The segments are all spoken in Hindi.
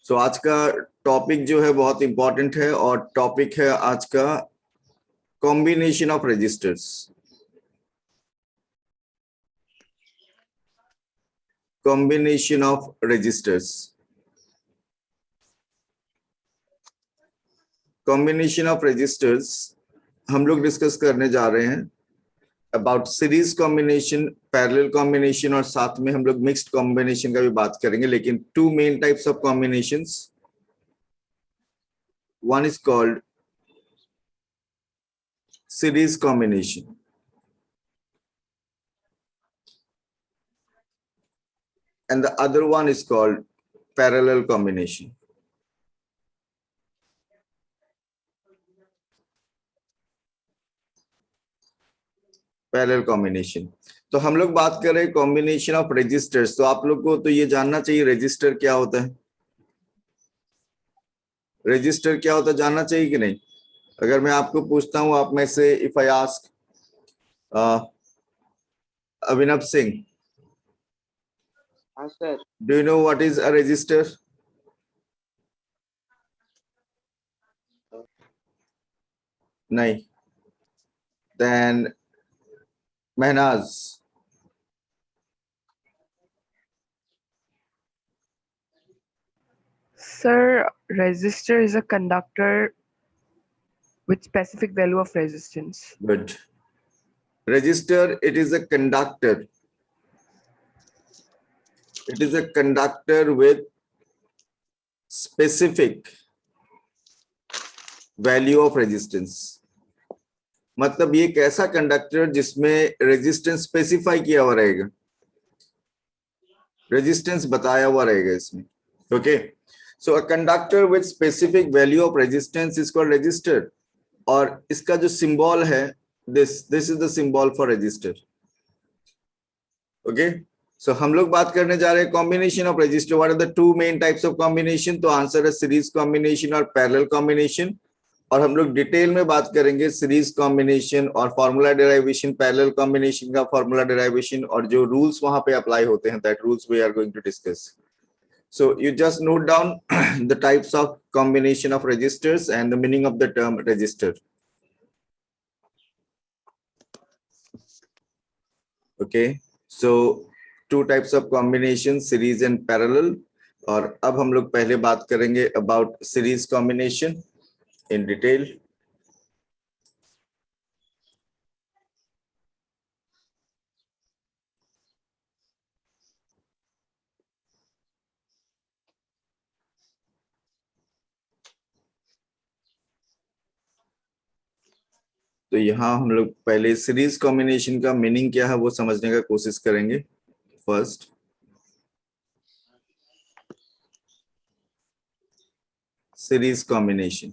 सो आज का टॉपिक जो है बहुत इंपॉर्टेंट है और टॉपिक है आज का combination of resistors. Combination of resistors. Combination of resistors हम लोग डिस्कस करने जा रहे हैं about series combination, parallel combination और साथ में हम लोग मिक्स्ड कॉम्बिनेशन का भी बात करेंगे। लेकिन two main types of combinations, one is called series combination and the other one is called parallel combination. Parallel combination. तो हम लोग बात कर रहे हैं कॉम्बिनेशन ऑफ रजिस्टर्स। तो आप लोग को तो ये जानना चाहिए रजिस्टर क्या होता है। रजिस्टर क्या होता है जानना चाहिए कि नहीं। अगर मैं आपको पूछता हूं, आप में से if I ask Abhinav Singh, हाँ sir. Do you know what is a register? नहीं। देन Mahnaz, Sir, resistor is a conductor with specific value of resistance. good. Resistor, it is a conductor. It is a conductor with specific value of resistance. मतलब ये एक ऐसा कंडक्टर जिसमें रेजिस्टेंस स्पेसिफाई किया हुआ रहेगा, रेजिस्टेंस बताया हुआ रहेगा इसमें। Okay, so a conductor with specific value of resistance is called register. और इसका जो सिंबल है, this is the symbol for register. Okay, so हम लोग बात करने जा रहे हैं combination of register. What are the two main types of combination? तो आंसर है सीरीज कॉम्बिनेशन और पैरेलल कॉम्बिनेशन। और हम लोग डिटेल में बात करेंगे सीरीज कॉम्बिनेशन और फॉर्मूला डेरिवेशन, पैरेलल कॉम्बिनेशन का फॉर्मूला डेरिवेशन और जो रूल्स वहां पे अप्लाई होते हैं, that rules we are going to discuss. So you just note down the types of combination of registers and the meaning of the term register. Okay, so two types of combination, series and parallel. और अब हम लोग पहले बात करेंगे about series combination in detail. तो यहाँ हम लोग पहले सीरीज कॉम्बिनेशन का मीनिंग क्या है वो समझने का कोशिश करेंगे। First, series combination.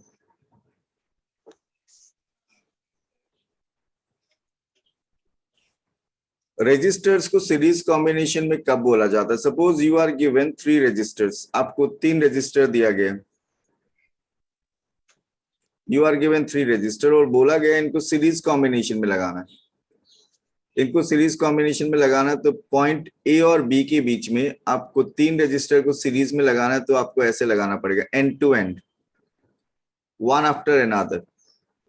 रजिस्टर्स को सीरीज कॉम्बिनेशन में कब बोला जाता है? Suppose you are given 3 resistors, आपको 3 रजिस्टर दिया गया। यू आर गिवन 3 रजिस्टर और बोला गया इनको सीरीज कॉम्बिनेशन में लगाना है। इनको सीरीज कॉम्बिनेशन में लगाना है तो पॉइंट ए और बी के बीच में आपको 3 रजिस्टर को सीरीज में लगाना है। तो आपको ऐसे लगाना पड़ेगा, end to end, one after another,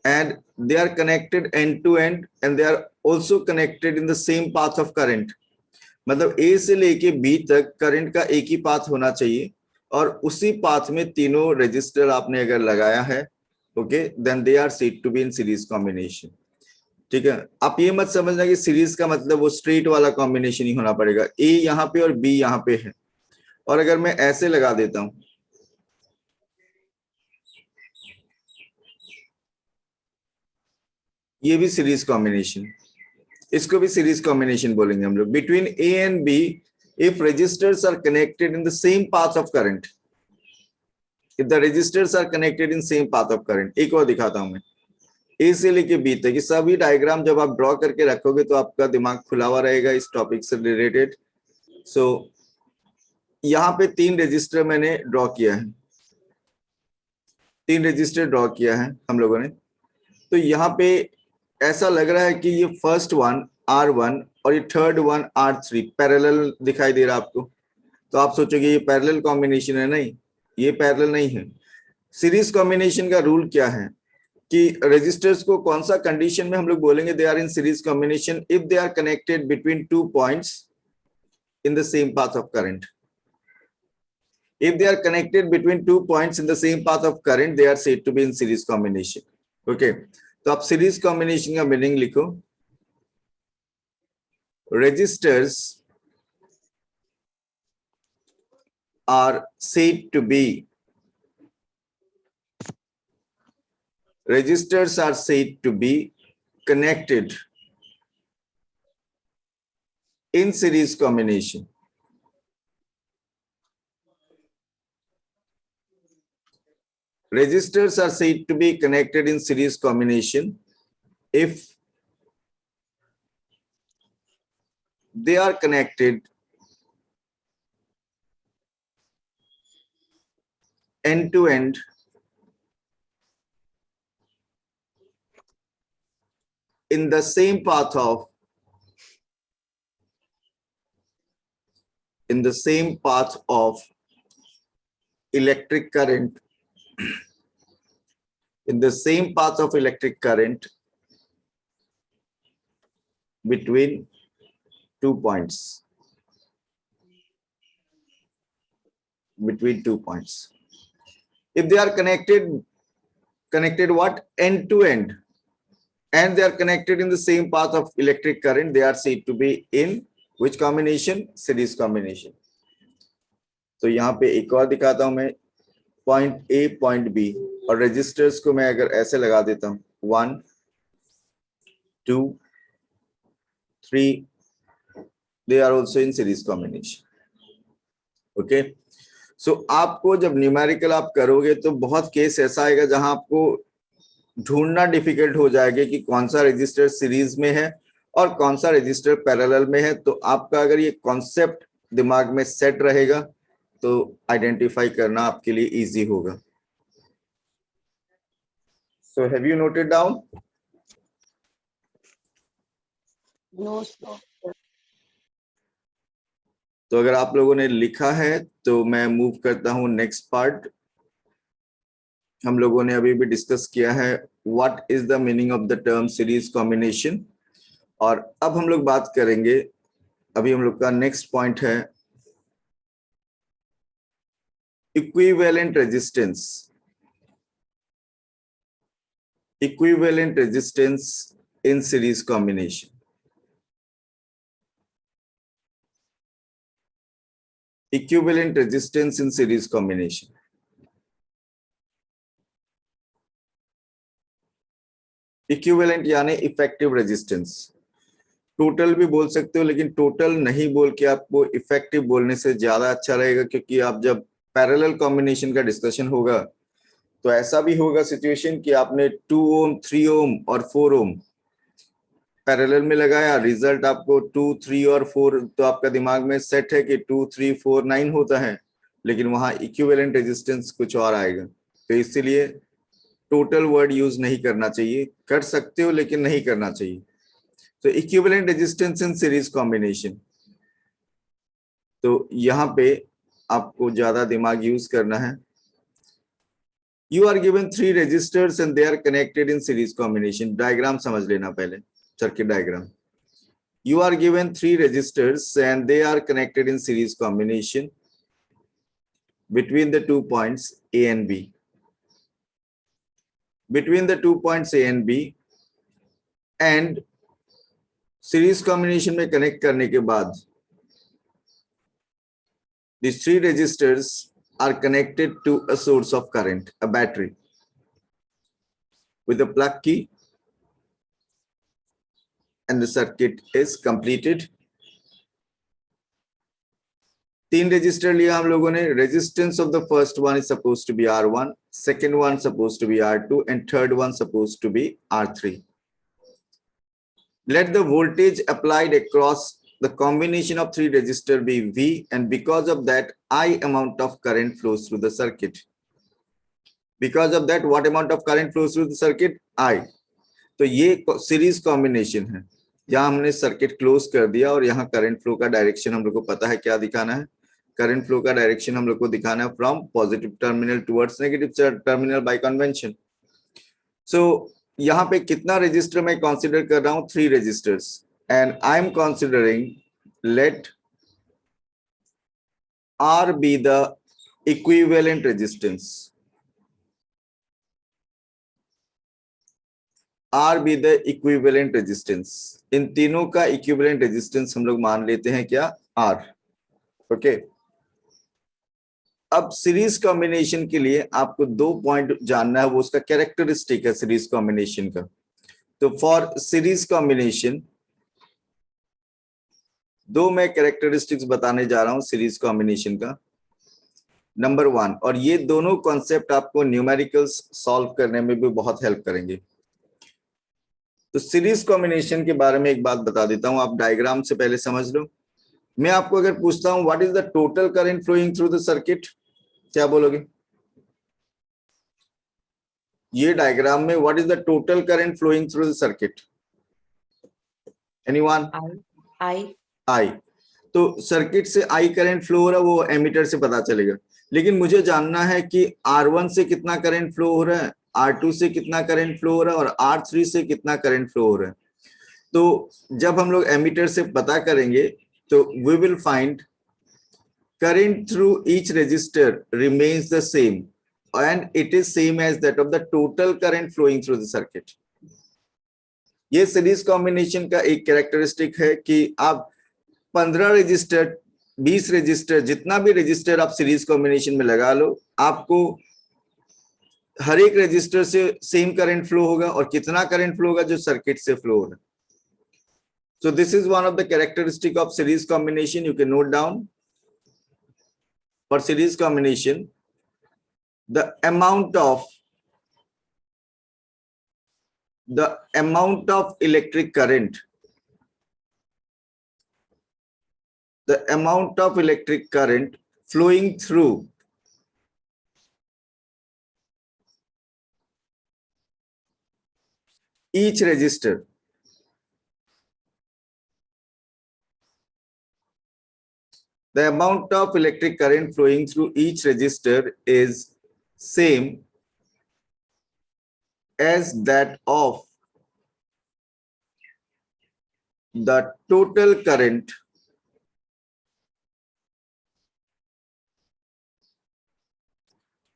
and they are connected end to end and they are also connected in the same path of current. मतलब A से लेके B तक करंट का एक ही पाथ होना चाहिए और उसी पाथ में तीनों रजिस्टर आपने अगर लगाया है, okay, then they are said to be in series combination. ठीक है, आप ये मत समझना कि सीरीज का मतलब वो स्ट्रेट वाला कॉम्बिनेशन ही होना पड़ेगा। A यहाँ पे और B यहाँ पे है, और अगर मैं ऐसे लगा देता हूं, ये भी सीरीज कॉम्बिनेशन, इसको भी सीरीज कॉम्बिनेशन बोलेंगे हम लोग। Between A and B if registers are connected in the same path of current, if the resistors are connected in same path of current. एक और दिखाता हूं मैं, ए से लेके बी तक। ये सभी डायग्राम जब आप ड्रॉ करके रखोगे तो आपका दिमाग खुला हुआ रहेगा इस टॉपिक से रिलेटेड। सो यहाँ पे 3 रजिस्टर मैंने ड्रॉ किया है, 3 रजिस्टर ड्रॉ किया है हम लोगों ने। तो यहाँ पे ऐसा लग रहा है कि ये फर्स्ट वन R1 और ये थर्ड वन R3 पैरेलल दिखाई दे रहा है आपको। तो आप सोचोगे ये पैरेलल कॉम्बिनेशन है, नहीं, ये पैरेलल नहीं है। सीरीज कॉम्बिनेशन का रूल क्या है कि रेजिस्टर्स को कौन सा कंडीशन में हम लोग बोलेंगे they are in series combination, if they are connected between two points in the same path of current. If they are connected between 2 points in the same path of current, they are said to be in series combination. Okay, तो आप series combination का meaning लिखो, resistors are said to be connected in series combination. Resistors are said to be connected in series combination if they are connected end to end in the same path of electric current, between 2 points. If they are connected what? End to end, and they are connected in the same path of electric current, they are said to be in which combination? Series combination. तो यहाँ पे एक और दिखाता हूं मैं, पॉइंट ए पॉइंट बी, और रेजिस्टर्स को मैं अगर ऐसे लगा देता हूं 1 2 3, they are also in series combination. Okay, so आपको जब न्यूमेरिकल आप करोगे तो बहुत केस ऐसा आएगा जहां आपको ढूंढना डिफिकल्ट हो जाएगा कि कौन सा रजिस्टर सीरीज में है और कौन सा रजिस्टर पैरेलल में है। तो आपका अगर ये कॉन्सेप्ट दिमाग में सेट रहेगा तो आइडेंटिफाई करना आपके लिए इजी होगा। So have you noted down? No sir. तो अगर आप लोगों ने लिखा है तो मैं मूव करता हूं नेक्स्ट पार्ट। हम लोगों ने अभी भी डिस्कस किया है what is the meaning of the term series combination, और अब हम लोग बात करेंगे, अभी हम लोग का नेक्स्ट पॉइंट है equivalent resistance. Equivalent resistance in series combination. Equivalent resistance in series combination. Equivalent यानी इफेक्टिव रेजिस्टेंस। टोटल भी बोल सकते हो, लेकिन टोटल नहीं बोल के आपको इफेक्टिव बोलने से ज्यादा अच्छा रहेगा, क्योंकि आप जब पैरेलल कॉम्बिनेशन का डिस्कशन होगा तो ऐसा भी होगा सिचुएशन कि आपने 2 ओम 3 ओम और 4 ओम पैरेलल में लगाया, रिजल्ट आपको 2 3 और 4, तो आपका दिमाग में सेट है कि 2 3 4 9 होता है, लेकिन वहां इक्विवेलेंट रेजिस्टेंस कुछ और आएगा। तो इसीलिए टोटल वर्ड यूज नहीं करना चाहिए, कर सकते हो लेकिन नहीं करना चाहिए। तो equivalent resistance in series combination, तो यहाँ पे आपको ज्यादा दिमाग यूज करना है। You are given 3 resistors and they are connected in series combination. Diagram समझ लेना पहले, circuit diagram. You are given 3 resistors and they are connected in series combination between the 2 points A and B. Between the 2 points A and B, and series combination में connect करने के बाद these 3 resistors are connected to a source of current, a battery, with a plug key, and the circuit is completed. 3 resistor लिया हम लोगों ने। Resistance of the first one is supposed to be R1, second one supposed to be R2 and third one supposed to be R3. Let the voltage applied across the combination of 3 resistor be V, and because of that I amount of current flows through the circuit. Because of that what amount of current flows through the circuit? I. तो ये सीरीज कॉम्बिनेशन है, यहाँ हमने सर्किट क्लोज कर दिया और यहाँ करंट फ्लो का डायरेक्शन हम लोग को पता है क्या दिखाना है, करंट फ्लो का डायरेक्शन हम लोग को दिखाना है from positive terminal towards negative terminal by convention. So यहाँ पे कितना रजिस्टर मैं कंसीडर कर रहा हूं, 3 resistors, and I am considering let R be the equivalent resistance. R be the equivalent resistance. इन तीनों का equivalent resistance हम लोग मान लेते हैं क्या, R. ओके अब सीरीज कॉम्बिनेशन के लिए आपको 2 पॉइंट जानना है, वो उसका कैरेक्टरिस्टिक है सीरीज कॉम्बिनेशन का। तो फॉर सीरीज कॉम्बिनेशन 2 मैं कैरेक्टरिस्टिक्स बताने जा रहा हूं सीरीज कॉम्बिनेशन का। नंबर 1, और ये दोनों कॉन्सेप्ट आपको न्यूमेरिकल्स सॉल्व करने में भी बहुत हेल्प करेंगे। तो सीरीज कॉम्बिनेशन के बारे में एक बात बता देता हूं, आप डायग्राम से पहले समझ लो। मैं आपको अगर पूछता हूं what is the total current flowing through the circuit, क्या बोलोगे? ये डायग्राम में what is the total current flowing through the circuit? Anyone? आई। तो सर्किट से आई करंट फ्लो हो रहा है, वो एमीटर से पता चलेगा। लेकिन मुझे जानना है कि R1 से कितना करंट फ्लो हो रहा है, R2 से कितना करंट फ्लो हो रहा है और R3 से कितना करंट फ्लो हो रहा है। तो जब हम लोग एमीटर से पता करेंगे तो we will find current through each register remains the same and it is same as that of the total current flowing through the circuit. ये सीरीज कॉम्बिनेशन का एक कैरेक्टरिस्टिक है कि आप 15 रजिस्टर, 20 रजिस्टर, जितना भी रजिस्टर आप सीरीज कॉम्बिनेशन में लगा लो, आपको हर एक रजिस्टर से सेम करंट फ्लो होगा और कितना करंट फ्लो होगा जो सर्किट से फ्लो हो रहा है। So this is one of the characteristic of series combination, you can note down. For series combination the amount of electric current, the amount of electric current flowing through each resistor, the amount of electric current flowing through each resistor is same as that of the total current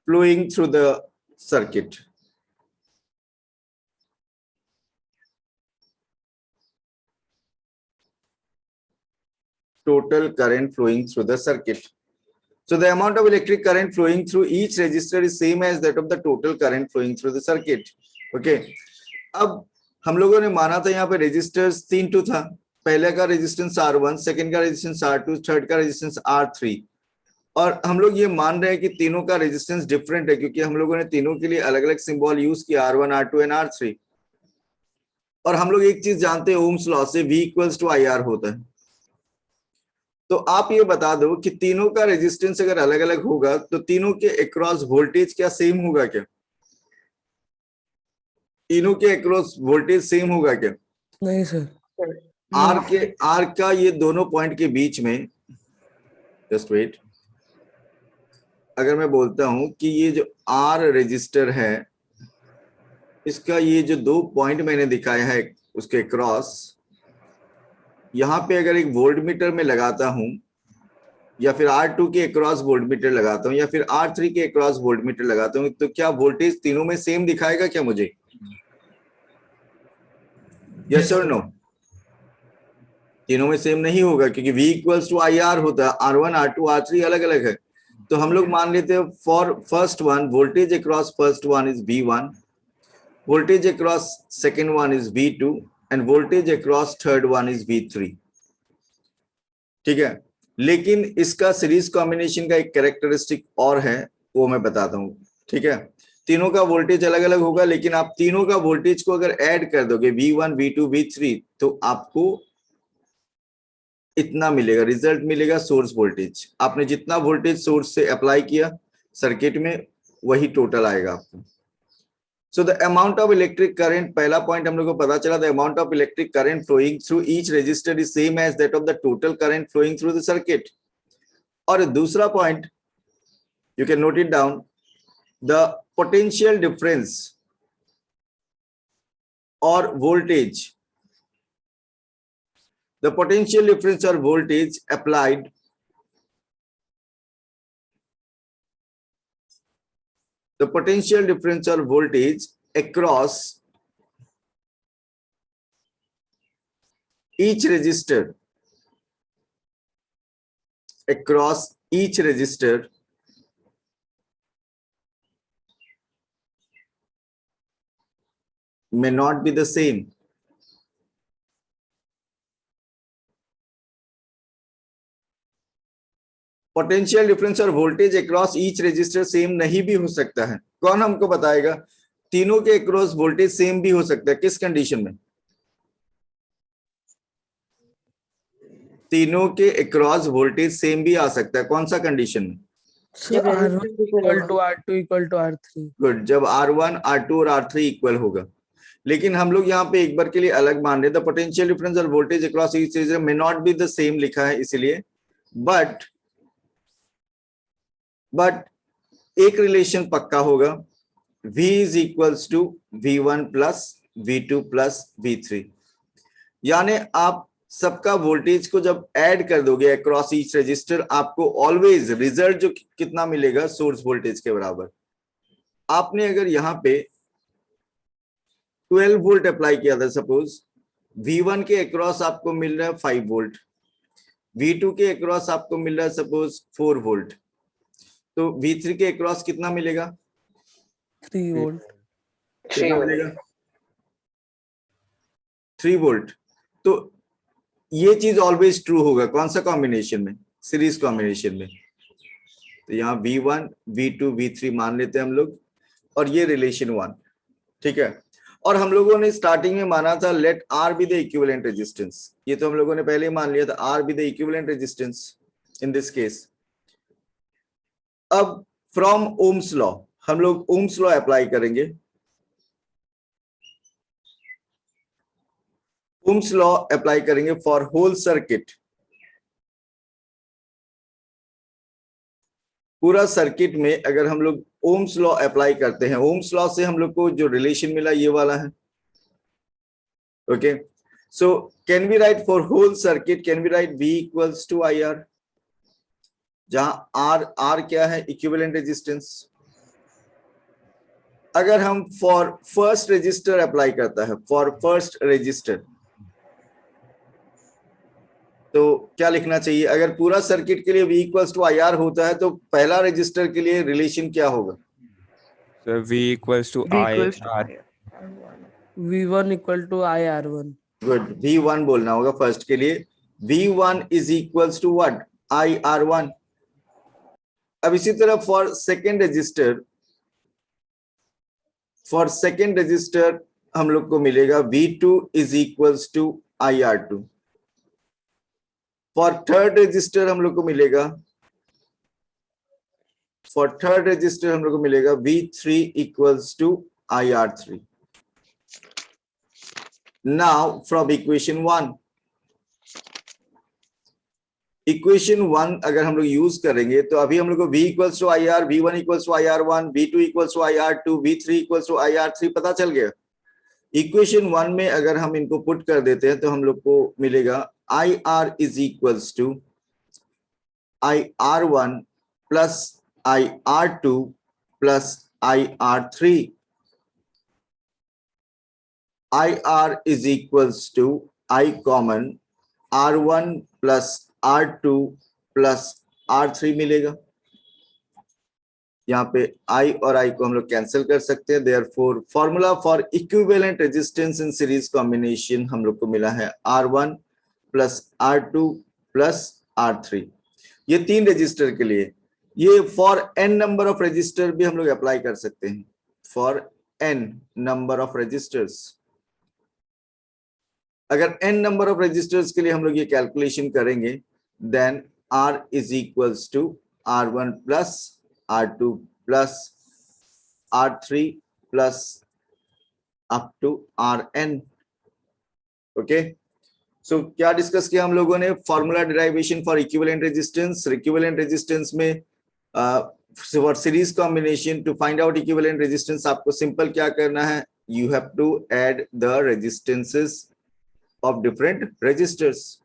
flowing through the circuit. Total current flowing through the circuit. So the amount of electric current flowing through each resistor is same as that of the total current flowing through the circuit. Okay. अब हम लोगों ने माना था यहाँ पे रेजिस्टर्स 3 टू था, पहले का रेजिस्टेंस R1, सेकंड का रेजिस्टेंस R2, थर्ड का रेजिस्टेंस R3, और हम लोग ये मान रहे हैं कि तीनों का रेजिस्टेंस डिफरेंट है क्योंकि हम लोगों ने तीनों के लिए अलग अलग सिंबल यूज किया, R1, R2 एंड R3। और हम लोग एक चीज जानते हैं ओम्स लॉ से, V इक्वल्स टू IR होता है। तो आप ये बता दो कि तीनों का रेजिस्टेंस अगर अलग अलग होगा तो तीनों के अक्रॉस वोल्टेज क्या सेम होगा क्या? तीनों के अक्रॉस वोल्टेज सेम होगा क्या? नहीं सर। आर का ये दोनों पॉइंट के बीच में, जस्ट वेट, अगर मैं बोलता हूं कि ये जो आर रजिस्टर है इसका ये जो 2 पॉइंट मैंने दिखाया है उसके क्रॉस, यहां पे अगर एक वोल्टमीटर में लगाता हूं या फिर R2 के अक्रॉस वोल्टमीटर लगाता हूं या फिर R3 के अक्रॉस वोल्टमीटर लगाता हूं, तो क्या वोल्टेज तीनों में सेम दिखाएगा क्या मुझे? यस और नो? तीनों में सेम नहीं होगा क्योंकि V इक्वल्स टू IR होता है, R1, R2, R3 अलग अलग है। तो हम लोग मान लेते हैं for first one, voltage across first one is V1, voltage across second one is V2 end voltage across third one is V3। ठीक है, लेकिन इसका सीरीज कॉम्बिनेशन का एक कैरेक्टरिस्टिक और है, वो मैं बताता हूं। ठीक है, तीनों का वोल्टेज अलग अलग होगा लेकिन आप तीनों का वोल्टेज को अगर ऐड कर दोगे V1, V2, V3 तो आपको इतना मिलेगा, रिजल्ट मिलेगा सोर्स वोल्टेज। आपने जितना वोल्टेज सोर्स से अप्लाई किया सर्किट में वही टोटल आएगा आपको। So the amount of electric current, पहला पॉइंट हम लोग को पता चला, the amount of electric current flowing through each resistor is same as that of the total current flowing through the circuit. और दूसरा point, you can note it down, the potential difference or voltage, the potential difference or voltage applied the potential difference or voltage across each resistor may not be the same. Potential difference और voltage across each register same नहीं भी हो सकता है। कौन हमको बताएगा? तीनों के अक्रॉस वोल्टेज सेम भी हो सकता है। किस कंडीशन में? तीनों के अक्रॉस वोल्टेज सेम भी आ सकता है। कौन सा कंडीशन में? जब R1 resistance equal equal होगा। to R2 equal to R3. Good, जब R1 R2 और R3 इक्वल होगा। लेकिन हम लोग यहाँ पे एक बार के लिए अलग मान रहे, द पोटेंशियल डिफरेंस और voltage across each resistor may not be the same लिखा है इसलिए, बट एक रिलेशन पक्का होगा, V is equals to V1 plus V2 plus V3। यानी आप सबका वोल्टेज को जब ऐड कर दोगे अक्रॉस ईच रजिस्टर, आपको ऑलवेज रिजल्ट जो कितना मिलेगा? सोर्स वोल्टेज के बराबर। आपने अगर यहाँ पे 12 वोल्ट अप्लाई किया था, सपोज V1 के अक्रॉस आपको मिल रहा है 5 वोल्ट, V2 के अक्रॉस आपको मिल रहा है सपोज 4 वोल्ट, तो V3 के अक्रॉस कितना मिलेगा? 3 volt. कितना मिलेगा? 3 वोल्ट। तो ये चीज ऑलवेज ट्रू होगा। कौन सा कॉम्बिनेशन में? सीरीज कॉम्बिनेशन में। तो यहाँ V1 V2 V3 मान लेते हैं हम लोग, और ये रिलेशन 1, ठीक है। और हम लोगों ने स्टार्टिंग में माना था let R be the equivalent resistance, ये तो हम लोगों ने पहले ही मान लिया था, R be the equivalent resistance in this case. अब फ्रॉम ओम्स लॉ हम लोग ओम्स लॉ अप्लाई करेंगे। ओम्स लॉ अप्लाई करेंगे फॉर होल सर्किट। पूरा सर्किट में अगर हम लोग ओम्स लॉ अप्लाई करते हैं, ओम्स लॉ से हम लोग को जो रिलेशन मिला ये वाला है। Okay, so can we write for whole circuit, can we write V equals to IR, जहां R क्या है? Equivalent resistance. अगर हम फॉर फर्स्ट रजिस्टर अप्लाई करता है, फॉर फर्स्ट रजिस्टर, तो क्या लिखना चाहिए? अगर पूरा सर्किट के लिए V इक्वल्स टू IR होता है तो पहला रजिस्टर के लिए रिलेशन क्या होगा? So V equals to V equals to IR. V1 equal to IR1. Good, V1 बोलना होगा फर्स्ट के लिए। V1 is equals to what? IR1। अब इसी तरह फॉर सेकेंड रजिस्टर हम लोग को मिलेगा V2 is equals to IR2। For third register हम लोग को मिलेगा V3 equals to IR3। Now from equation 1 अगर हम लोग यूज करेंगे तो अभी हम लोग को V equals to IR, V1 equals to IR1, V2 equals to IR2, V3 equals to IR3 पता चल गया। इक्वेशन 1 में अगर हम इनको पुट कर देते हैं तो हम लोग को मिलेगा IR is equals to IR1 plus IR2 plus IR3। IR is equals to I common R1 plus R2 plus R3 मिलेगा। यहाँ पे I और I को हम लोग कैंसिल कर सकते हैं। Therefore formula for equivalent resistance in series combination हम लोग को मिला है R1 plus R2 plus R3। ये 3 रजिस्टर के लिए। ये for n number of register भी हम लोग अप्लाई कर सकते हैं, for n number of registers. अगर n नंबर ऑफ रजिस्टर्स के लिए हम लोग ये कैलकुलेशन करेंगे, then R is equals to R1 plus R2 plus R3 plus up to Rn। Okay, so क्या डिस्कस किया हम लोगों ने? Formula derivation for equivalent resistance. Equivalent resistance में for series combination to find out equivalent resistance आपको सिंपल क्या करना है? You have to add the resistances of different registers.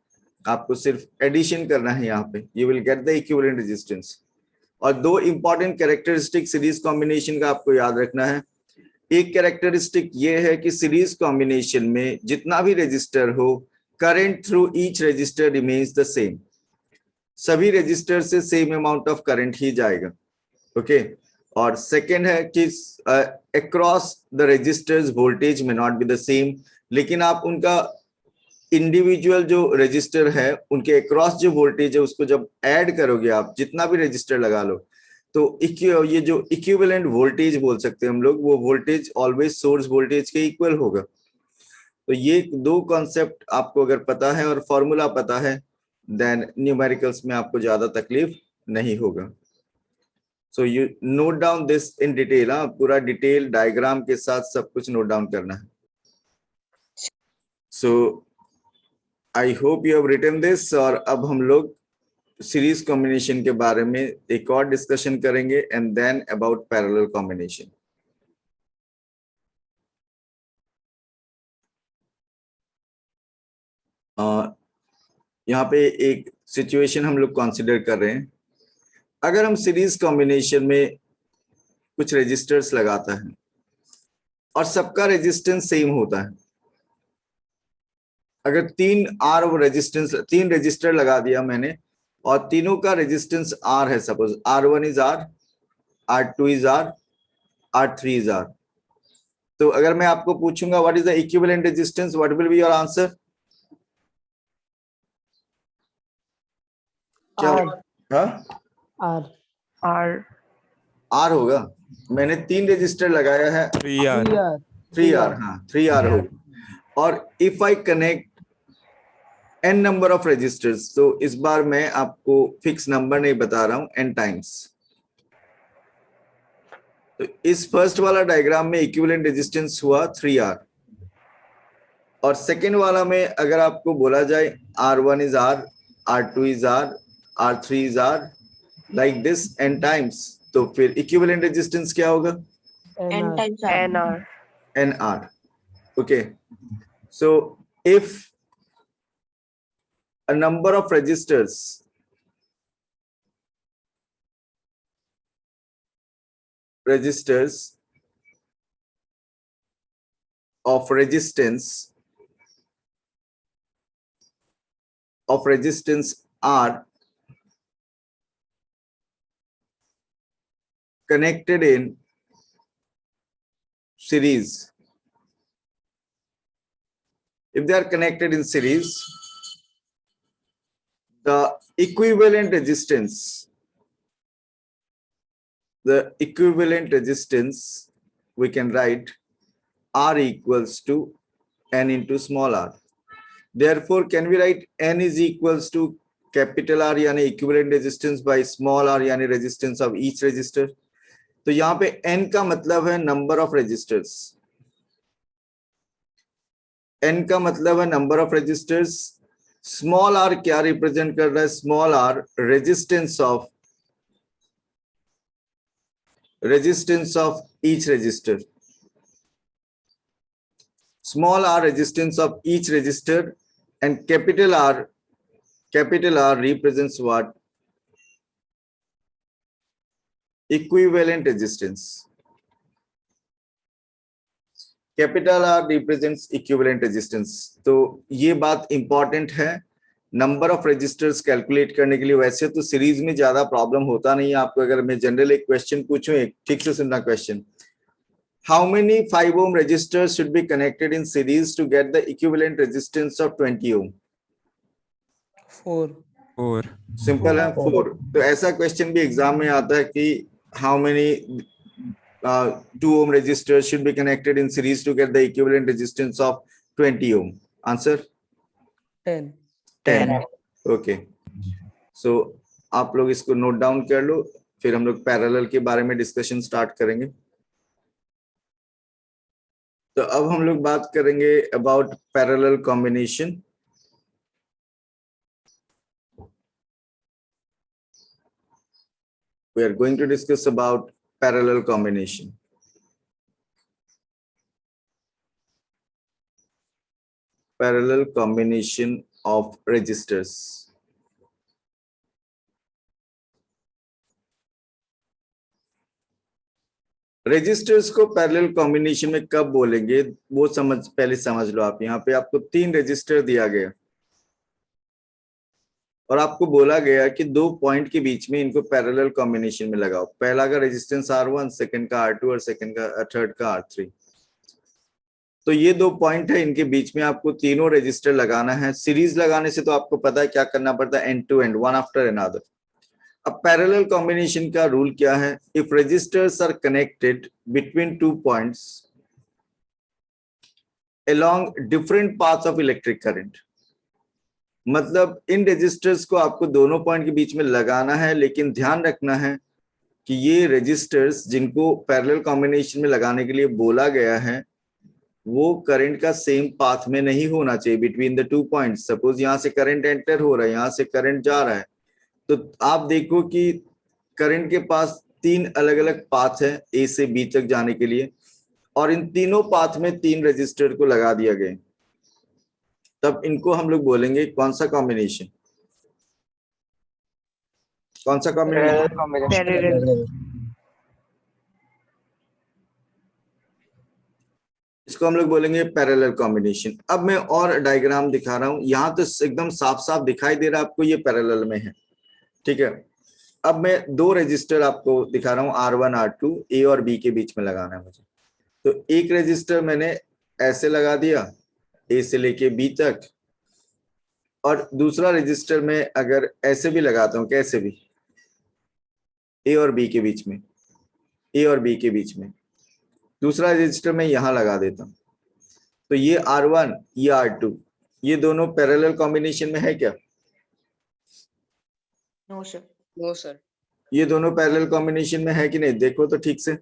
आपको सिर्फ एडिशन करना है यहाँ पे, you will get the equivalent resistance. और दो इंपॉर्टेंट कैरेक्टरिस्टिक सीरीज कॉम्बिनेशन का आपको याद रखना है। एक कैरेक्टरिस्टिक ये है कि सीरीज कॉम्बिनेशन में जितना भी रजिस्टर हो, current through each register remains the same. सभी रजिस्टर से सेम अमाउंट ऑफ करंट ही जाएगा। ओके और सेकेंड है कि अक्रॉस द रजिस्टर्स वोल्टेज में नॉट बी द सेम, लेकिन आप उनका इंडिविजुअल जो रजिस्टर है उनके अक्रॉस जो वोल्टेज है उसको जब ऐड करोगे, आप जितना भी रजिस्टर लगा लो, तो ये जो इक्विवेलेंट वोल्टेज बोल सकते हैं हम लोग, वो वोल्टेज ऑलवेज सोर्स वोल्टेज के इक्वल होगा। तो ये दो कॉन्सेप्ट आपको अगर पता है और फॉर्मूला पता है, देन न्यूमेरिकल्स में आपको ज्यादा तकलीफ नहीं होगा। So you note down this in detail. पूरा डिटेल डायग्राम के साथ सब कुछ नोट डाउन करना है। So I hope you have written this. और अब हम लोग सीरीज कॉम्बिनेशन के बारे में एक और डिस्कशन करेंगे and then about parallel combination. यहाँ पे एक सिचुएशन हम लोग कंसीडर कर रहे हैं। अगर हम सीरीज कॉम्बिनेशन में कुछ रेजिस्टर्स लगाता है और सबका रेजिस्टेंस सेम होता है, अगर तीन रजिस्टर लगा दिया मैंने और तीनों का रेजिस्टेंस R है, suppose R1 is R, R2 is R, R3 is R, तो अगर मैं आपको पूछूंगा what is the equivalent resistance, what will be your answer? क्या R R R होगा। मैंने तीन रजिस्टर लगाया है, 3R. 3R, हाँ 3R होगा। और if I connect n number of registers, तो इस बार मैं आपको फिक्स नंबर नहीं बता रहा हूं, n टाइम्स। तो इस फर्स्ट वाला डायग्राम में इक्विवेलेंट रेजिस्टेंस हुआ 3R, और सेकेंड वाला में अगर आपको बोला जाए R1 is R, R2 is R, R3 is R, like this n times, तो फिर इक्विवेलेंट रेजिस्टेंस क्या होगा? N times R. NR NR. Okay, so if a number of resistors of resistance are connected in series, if they are connected in series, the equivalent resistance we can write R equals to N into small r. Therefore, can we write N is equals to capital R यानी equivalent resistance by small r यानी resistance of each resistor. तो यहाँ पे N का मतलब है number of resistors. N का मतलब है number of resistors. Small r क्या represent कर रहा है? Small r resistance of each resistor. Small r resistance of each resistor, and capital R represents what? Equivalent resistance. Capital R represents equivalent resistance. तो ये बात इंपॉर्टेंट है नंबर ऑफ रजिस्टर्स कैलकुलेट करने के लिए। वैसे तो सीरीज में ज्यादा प्रॉब्लम होता नहीं है आपको। अगर मैं जनरल एक क्वेश्चन पूछूं, एक ठीक से सुनना question, how many 5 ohm resistors should be connected in series to get the equivalent resistance of 20 ohm? 4. Simple है, 4। तो ऐसा क्वेश्चन भी एग्जाम में आता है कि how many 2 ohm resistors should be connected in series to get the equivalent resistance of 20 ohm? Answer 10. Okay, सो आप लोग इसको नोट डाउन कर लो, फिर हम लोग पैरेलल के बारे में डिस्कशन स्टार्ट करेंगे। तो अब हम लोग बात करेंगे about parallel combination. we are going to discuss about parallel combination. Parallel combination of registers. Registers को पैरेलल कॉम्बिनेशन में कब बोलेंगे वो पहले समझ लो आप। यहाँ पे आपको 3 रजिस्टर दिया गया और आपको बोला गया कि 2 पॉइंट के बीच में इनको पैरेलल कॉम्बिनेशन में लगाओ। पहला का रेजिस्टेंस R1, सेकंड का R2 और थर्ड का R3। तो ये 2 पॉइंट है, इनके बीच में आपको तीनों रजिस्टर लगाना है। सीरीज लगाने से तो आपको पता है क्या करना पड़ता है, end to end, one after another. अब पैरेलल कॉम्बिनेशन का रूल क्या है? If registers are connected between 2 points along different paths of electric current, मतलब इन रजिस्टर्स को आपको दोनों पॉइंट के बीच में लगाना है, लेकिन ध्यान रखना है कि ये रजिस्टर्स जिनको पैरेलल कॉम्बिनेशन में लगाने के लिए बोला गया है वो करंट का सेम पाथ में नहीं होना चाहिए बिटवीन द 2 पॉइंट्स। सपोज यहाँ से करंट एंटर हो रहा है, यहाँ से करंट जा रहा है, तो आप देखो कि करंट के पास 3 अलग अलग पाथ है ए से बी तक जाने के लिए, और इन तीनों पाथ में 3 रजिस्टर को लगा दिया गया। तब इनको हम लोग बोलेंगे कौन सा कॉम्बिनेशन? कौन सा कॉम्बिनेशन? Parallel. इसको हम लोग बोलेंगे पैरेलल कॉम्बिनेशन। अब मैं और डायग्राम दिखा रहा हूं, यहां तो एकदम साफ साफ दिखाई दे रहा है आपको ये पैरेलल में है, ठीक है। अब मैं 2 रजिस्टर आपको दिखा रहा हूं, R1 R2, ए और बी के बीच में लगाना है मुझे। तो एक रजिस्टर मैंने ऐसे लगा दिया ए से लेके बी तक, और दूसरा रजिस्टर में अगर ऐसे भी लगाता हूं, कैसे भी, ए और बी के बीच में, ए और बी के बीच में दूसरा रजिस्टर में यहां लगा देता हूं, तो ये R1 ये R2 ये दोनों पैरेलल कॉम्बिनेशन में है क्या? No, sir. No sir. ये दोनों पैरेलल कॉम्बिनेशन में है कि नहीं? देखो तो ठीक से,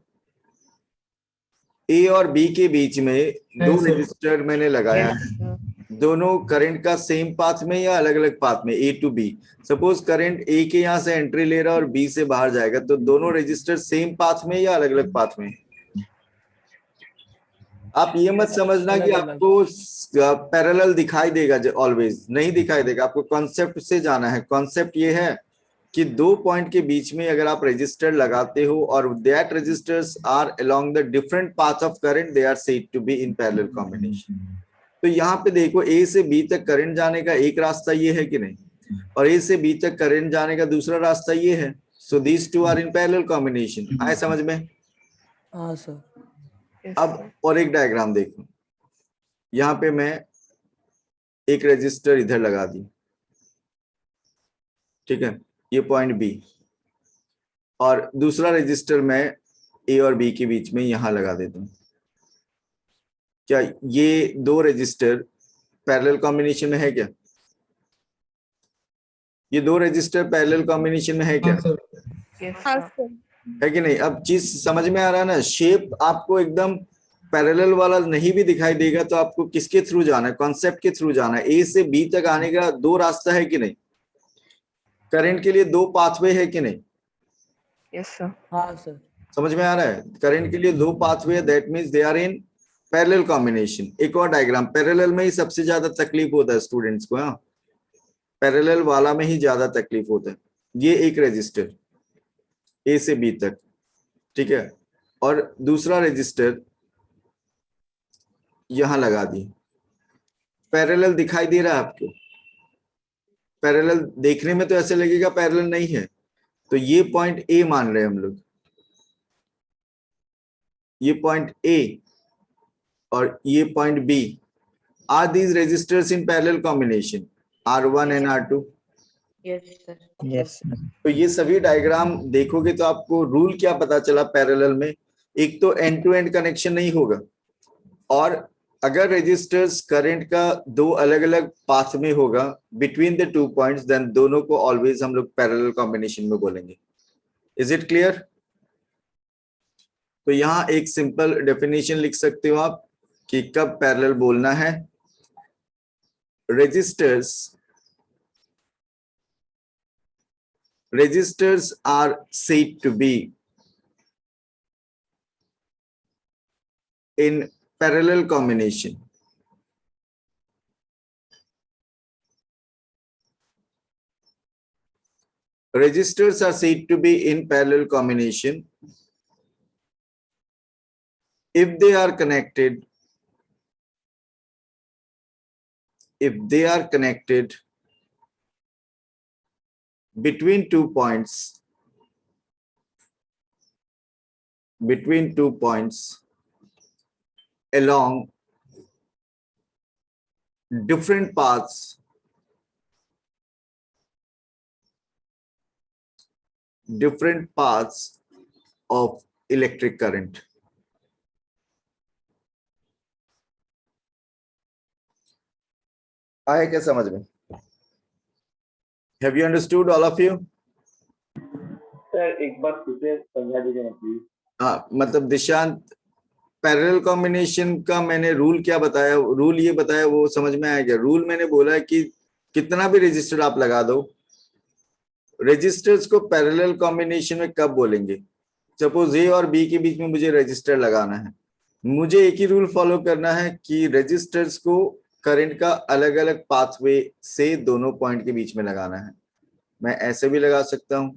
ए और बी के बीच में 2 रजिस्टर मैंने लगाया है, दोनों करंट का सेम पाथ में या अलग अलग पाथ में, ए टू बी। सपोज करंट ए के यहां से एंट्री ले रहा है और बी से बाहर जाएगा, तो दोनों रजिस्टर सेम पाथ में या अलग अलग पाथ में? आप ये मत समझना कि आपको पैरेलल दिखाई देगा, ऑलवेज नहीं दिखाई देगा। आपको कॉन्सेप्ट से जाना है। कॉन्सेप्ट ये है कि 2 पॉइंट के बीच में अगर आप रजिस्टर लगाते हो और that registers are along the different path of current, they are said to be in parallel combination. तो यहाँ पे देखो, ए से बी तक करंट जाने का एक रास्ता ये है कि नहीं, और ए से बी तक करंट जाने का दूसरा रास्ता ये है। So these 2 are in parallel combination. आए समझ में? हाँ सर। अब और एक डायग्राम देखो, यहाँ पे मैं एक रजिस्टर इधर लगा दी, ठीक है, ये पॉइंट बी, और दूसरा रजिस्टर मैं ए और बी के बीच में यहां लगा देता हूं। क्या ये 2 रजिस्टर पैरेलल कॉम्बिनेशन में है क्या? ये 2 रजिस्टर पैरेलल कॉम्बिनेशन में है क्या? है कि नहीं? अब चीज समझ में आ रहा है ना? शेप आपको एकदम पैरेलल वाला नहीं भी दिखाई देगा तो आपको किसके थ्रू जाना है? कॉन्सेप्ट के थ्रू जाना है। ए से बी तक आने का 2 रास्ता है कि नहीं? करंट के लिए 2 पाथवे है कि नहीं? Yes, sir. हाँ सर। समझ में आ रहा है? करंट के लिए 2 pathway, that means they are in parallel combination. एक और डायग्राम, पैरेलल में ही सबसे ज्यादा तकलीफ होता है स्टूडेंट्स को। हाँ, पैरेलल वाला में ही ज्यादा तकलीफ होता है। ये एक रजिस्टर ए से बी तक, ठीक है, और दूसरा रजिस्टर यहां लगा दी। पैरेलल दिखाई दे रहा है आपको? पैरेलल देखने में तो ऐसे लगेगा पैरेलल नहीं है। तो ये पॉइंट ए मान रहे हैं हम लोग, ये पॉइंट ए और ये point B. Are these resistors in parallel combination, R1 and R2? Yes, sir. Yes. तो ये सभी डायग्राम देखोगे तो आपको रूल क्या पता चला पैरेलल में? एक तो एंड टू एंड कनेक्शन नहीं होगा, और अगर रजिस्टर्स करंट का 2 अलग अलग पाथ में होगा बिटवीन द 2 पॉइंट्स, देन दोनों को ऑलवेज हम लोग पैरेलल कॉम्बिनेशन में बोलेंगे। Is it clear? तो यहां एक सिंपल डेफिनेशन लिख सकते हो आप कि कब पैरेलल बोलना है। Registers registers are said to be in parallel combination. Registers are said to be in parallel combination if they are connected between 2 points along different paths of electric current. आया क्या समझ में? Have you understood, all of you? Sir एक बार फिर से समझा दीजिए ना प्लीज। हाँ, मतलब दिशांत, पैरेलल कॉम्बिनेशन का मैंने रूल क्या बताया, रूल ये बताया, वो समझ में आया क्या? रूल मैंने बोला कि कितना भी रजिस्टर आप लगा दो, रजिस्टर्स को पैरेलल कॉम्बिनेशन में कब बोलेंगे? सपोज ए और बी के बीच में मुझे रजिस्टर लगाना है, मुझे एक ही रूल फॉलो करना है कि रजिस्टर्स को करंट का अलग अलग पाथवे से दोनों पॉइंट के बीच में लगाना है। मैं ऐसे भी लगा सकता हूं,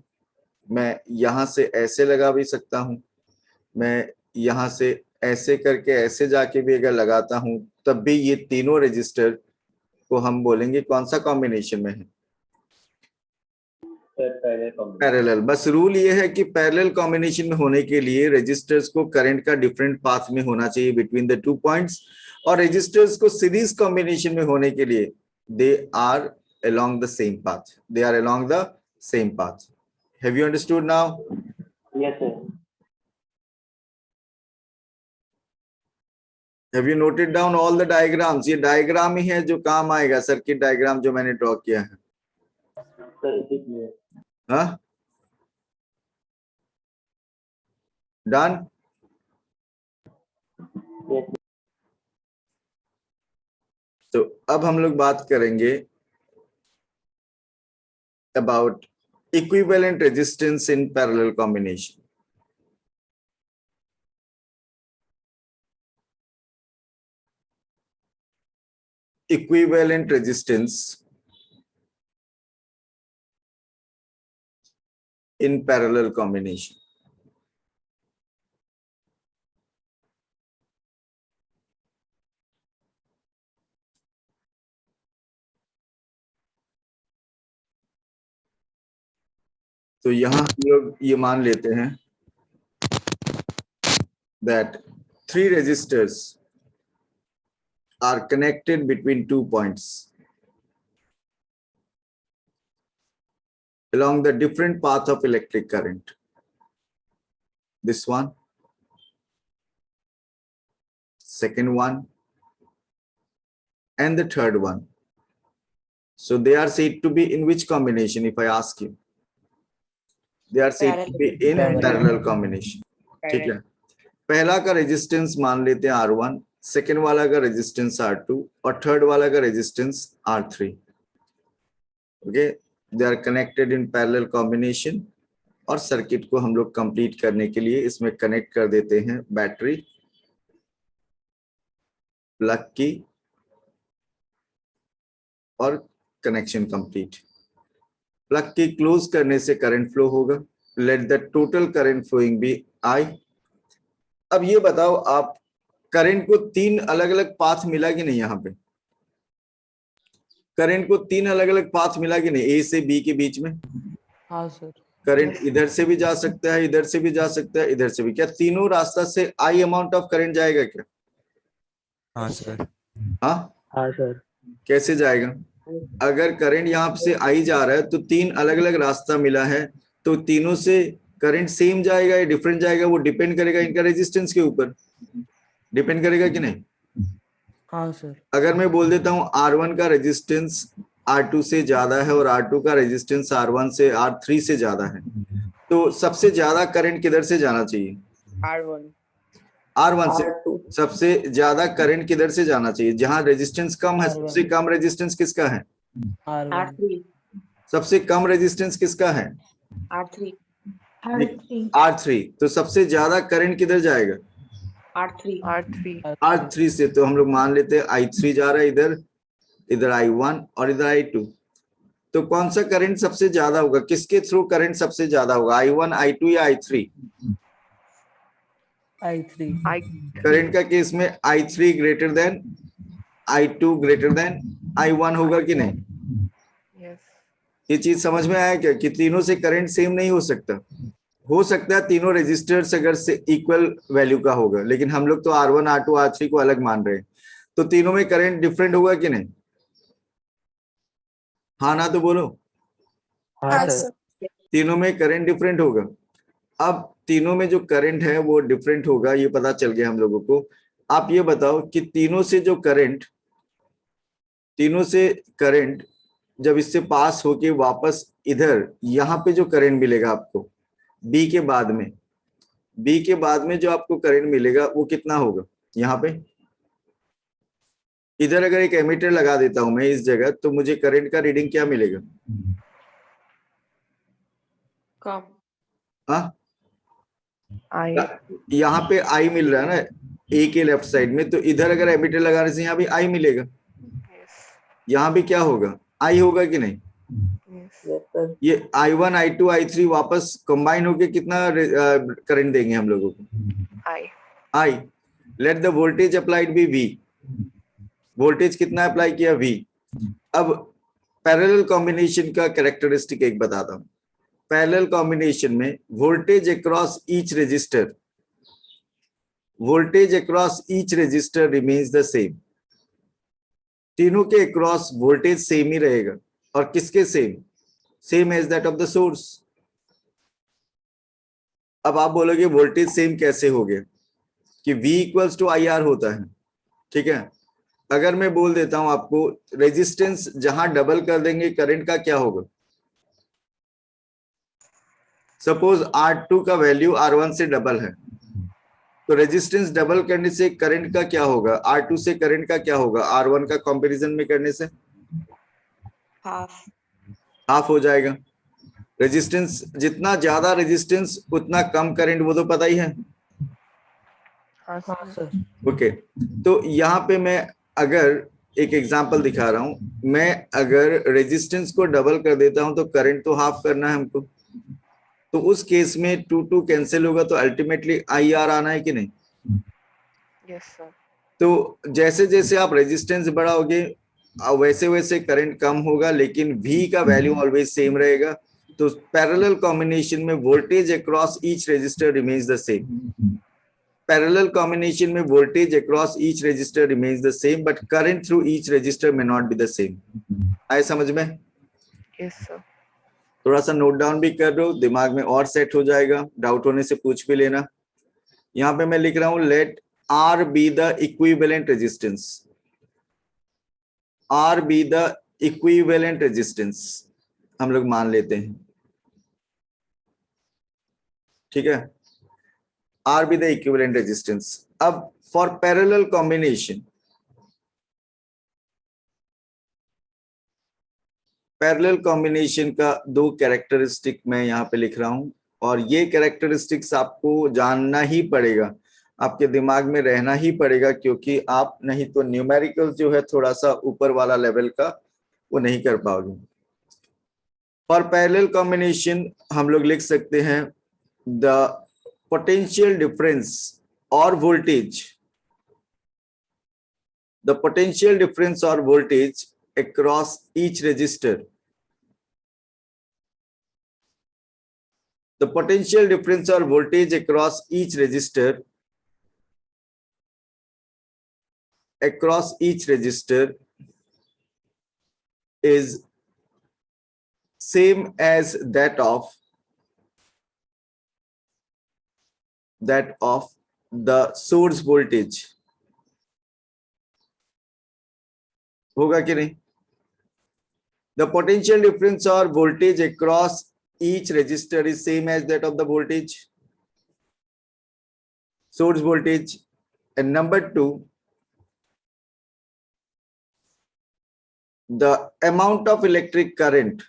मैं यहां से ऐसे लगा भी सकता हूं, मैं यहां से ऐसे करके ऐसे जाके भी अगर लगाता हूं, तब भी ये तीनों रजिस्टर को हम बोलेंगे कौन सा कॉम्बिनेशन में है? पैरेलल। बस रूल ये है कि पैरेलल कॉम्बिनेशन में होने के लिए रजिस्टर्स को करंट का डिफरेंट पाथ में होना चाहिए बिटवीन द 2 पॉइंट्स, और रजिस्टर्स को सीरीज कॉम्बिनेशन में होने के लिए they are along the same path. They are along the same path. Have you understood now? Yes, sir. Have you noted down all the diagrams? ये डायग्राम ही है जो काम आएगा, सर्किट डायग्राम जो मैंने ड्रॉ किया है। हाँ, डन? तो अब हम लोग बात करेंगे about equivalent resistance in parallel combination. Equivalent resistance in parallel combination. तो यहां हम लोग ये मान लेते हैं that 3 resistors are connected between 2 points along the different path of electric current. This one, second one, and the third one. So they are said to be in which combination, if I ask you? They are said to be in parallel combination. ठीक है, पहला का रेजिस्टेंस मान लेते हैं R1, सेकेंड वाला का रेजिस्टेंस R2 और थर्ड वाला का resistance R3. Okay, they are connected in parallel combination, और सर्किट को हम लोग कंप्लीट करने के लिए इसमें कनेक्ट कर देते हैं बैटरी, प्लग की, और connection complete. Plug key close करने से करंट फ्लो होगा। Let the total current flowing be I. अब ये बताओ आप, करंट को 3 अलग अलग पाथ मिला कि नहीं? यहाँ पे करंट को 3 अलग अलग पाथ मिला कि नहीं? ए से बी के बीच में। हाँ सर। करंट इधर से भी जा सकता है, इधर से भी जा सकता है, इधर से भी। क्या तीनों रास्ता से I अमाउंट ऑफ करंट जाएगा क्या? हाँ सर। हाँ हाँ सर। कैसे जाएगा? अगर करंट यहाँ से I जा रहा है तो 3 अलग अलग रास्ता मिला है, तो तीनों से करंट सेम जाएगा या डिफरेंट जाएगा? वो डिपेंड करेगा इनका रेजिस्टेंस के ऊपर, डिपेंड करेगा कि नहीं? हाँ सर। अगर मैं बोल देता हूँ R1 का रेजिस्टेंस R2 से ज्यादा है और R2 का रेजिस्टेंस R1 से R3 से ज्यादा है, तो सबसे ज्यादा करंट किधर से जाना चाहिए? R1 से। सबसे ज्यादा करंट किधर से जाना चाहिए? जहां रेजिस्टेंस कम है। सबसे कम रेजिस्टेंस किसका है? R1। सबसे कम रेजिस्टेंस किसका है? R3. R3, तो सबसे ज्यादा करंट किधर जाएगा? R3. R3. R3 से। तो हम लोग मान लेते हैं I3 जा रहा है इधर, इधर I1 और इधर I2। तो कौन सा करंट सबसे ज्यादा होगा? किसके थ्रू करंट सबसे ज्यादा होगा? I1, I2 या I3? I3. करंट का केस में I3 greater than I2 greater than I1 होगा कि नहीं? Yes. ये चीज समझ में आया क्या कि तीनों से करंट सेम नहीं हो सकता? हो सकता है तीनों रेजिस्टर्स अगर से इक्वल वैल्यू का होगा, लेकिन हम लोग तो R1, R2, R3 को अलग मान रहे हैं, तो तीनों में करंट डिफरेंट होगा कि नहीं? हाँ ना तो बोलो। हाँ सर. तीनों में करंट डिफरेंट होगा। अब तीनों में जो करंट है वो डिफरेंट होगा, ये पता चल गया हम लोगों को। आप ये बताओ कि तीनों से करंट जब इससे पास होके वापस इधर यहाँ पे जो करंट मिलेगा आपको बी के बाद में जो आपको करंट मिलेगा वो कितना होगा? यहाँ पे इधर अगर एक एमीटर लगा देता हूं मैं इस जगह, तो मुझे करंट का रीडिंग क्या मिलेगा? कम. हाँ, I. यहाँ पे आई मिल रहा है ना ए के लेफ्ट साइड में, तो इधर अगर एमीटर लगाने से यहाँ भी आई मिलेगा, Yes. यहाँ भी क्या होगा? आई होगा कि नहीं? Yes. Yes sir. ये I1, I2, I3 वापस कंबाइन होके कितना करंट देंगे हम लोगों को? I. I. Let the voltage applied be V। Voltage कितना अप्लाई किया? V। अब पैरेलल कॉम्बिनेशन का कैरेक्टरिस्टिक एक बताता हूं। पैरेलल कॉम्बिनेशन में voltage across each register remains the same. तीनों के अक्रॉस वोल्टेज सेम ही रहेगा। और किसके same as that of the source. अब आप बोलोगे वोल्टेज सेम कैसे हो गया? कि V इक्वल्स टू IR होता है, ठीक है। अगर मैं बोल देता हूं आपको रेजिस्टेंस जहां डबल कर देंगे करंट का क्या होगा? सपोज R2 का वैल्यू R1 से डबल है, तो रेजिस्टेंस डबल करने से करंट का क्या होगा? R2 से करंट का क्या होगा? R1 का कंपैरिजन में करने से Half. हाफ हो जाएगा। रेजिस्टेंस जितना ज्यादा रेजिस्टेंस उतना कम करंट, वो तो पता ही है। हाँ हाँ sir. सर. ओके, तो यहाँ पे मैं अगर एक एग्जांपल दिखा रहा हूं, मैं अगर रेजिस्टेंस को डबल कर देता हूं तो करंट तो हाफ करना है हमको, तो उस केस में 2 कैंसिल होगा, तो अल्टीमेटली IR आना है कि नहीं? Yes sir. तो जैसे जैसे आप रेजिस्टेंस बढ़ाओगे वैसे वैसे करंट कम होगा, लेकिन V का वैल्यू ऑलवेज सेम रहेगा। तो पैरेलल कॉम्बिनेशन में voltage across each resistor remains the same. Parallel combination में voltage across each resistor remains the same, but current through each resistor may not be the same. आए समझ में? Yes sir. थोड़ा सा नोट डाउन भी कर दो, दिमाग में और सेट हो जाएगा, डाउट होने से पूछ भी लेना। यहाँ पे मैं लिख रहा हूं let R be the equivalent resistance. R be the equivalent resistance हम लोग मान लेते हैं, ठीक है। R be the equivalent resistance. अब for parallel combination, parallel combination का 2 कैरेक्टरिस्टिक मैं यहाँ पे लिख रहा हूं, और ये कैरेक्टरिस्टिक्स आपको जानना ही पड़ेगा, आपके दिमाग में रहना ही पड़ेगा, क्योंकि आप नहीं तो न्यूमेरिकल जो है थोड़ा सा ऊपर वाला लेवल का वो नहीं कर पाओगे। फॉर पैरेलल कॉम्बिनेशन हम लोग लिख सकते हैं द पोटेंशियल डिफरेंस और वोल्टेज, द पोटेंशियल डिफरेंस और voltage across each resistor. The potential difference or voltage across each resistor is same as that of the source voltage. होगा कि नहीं? The potential difference or voltage across each resistor is same as that of the voltage, source voltage. And number 2, the amount of electric current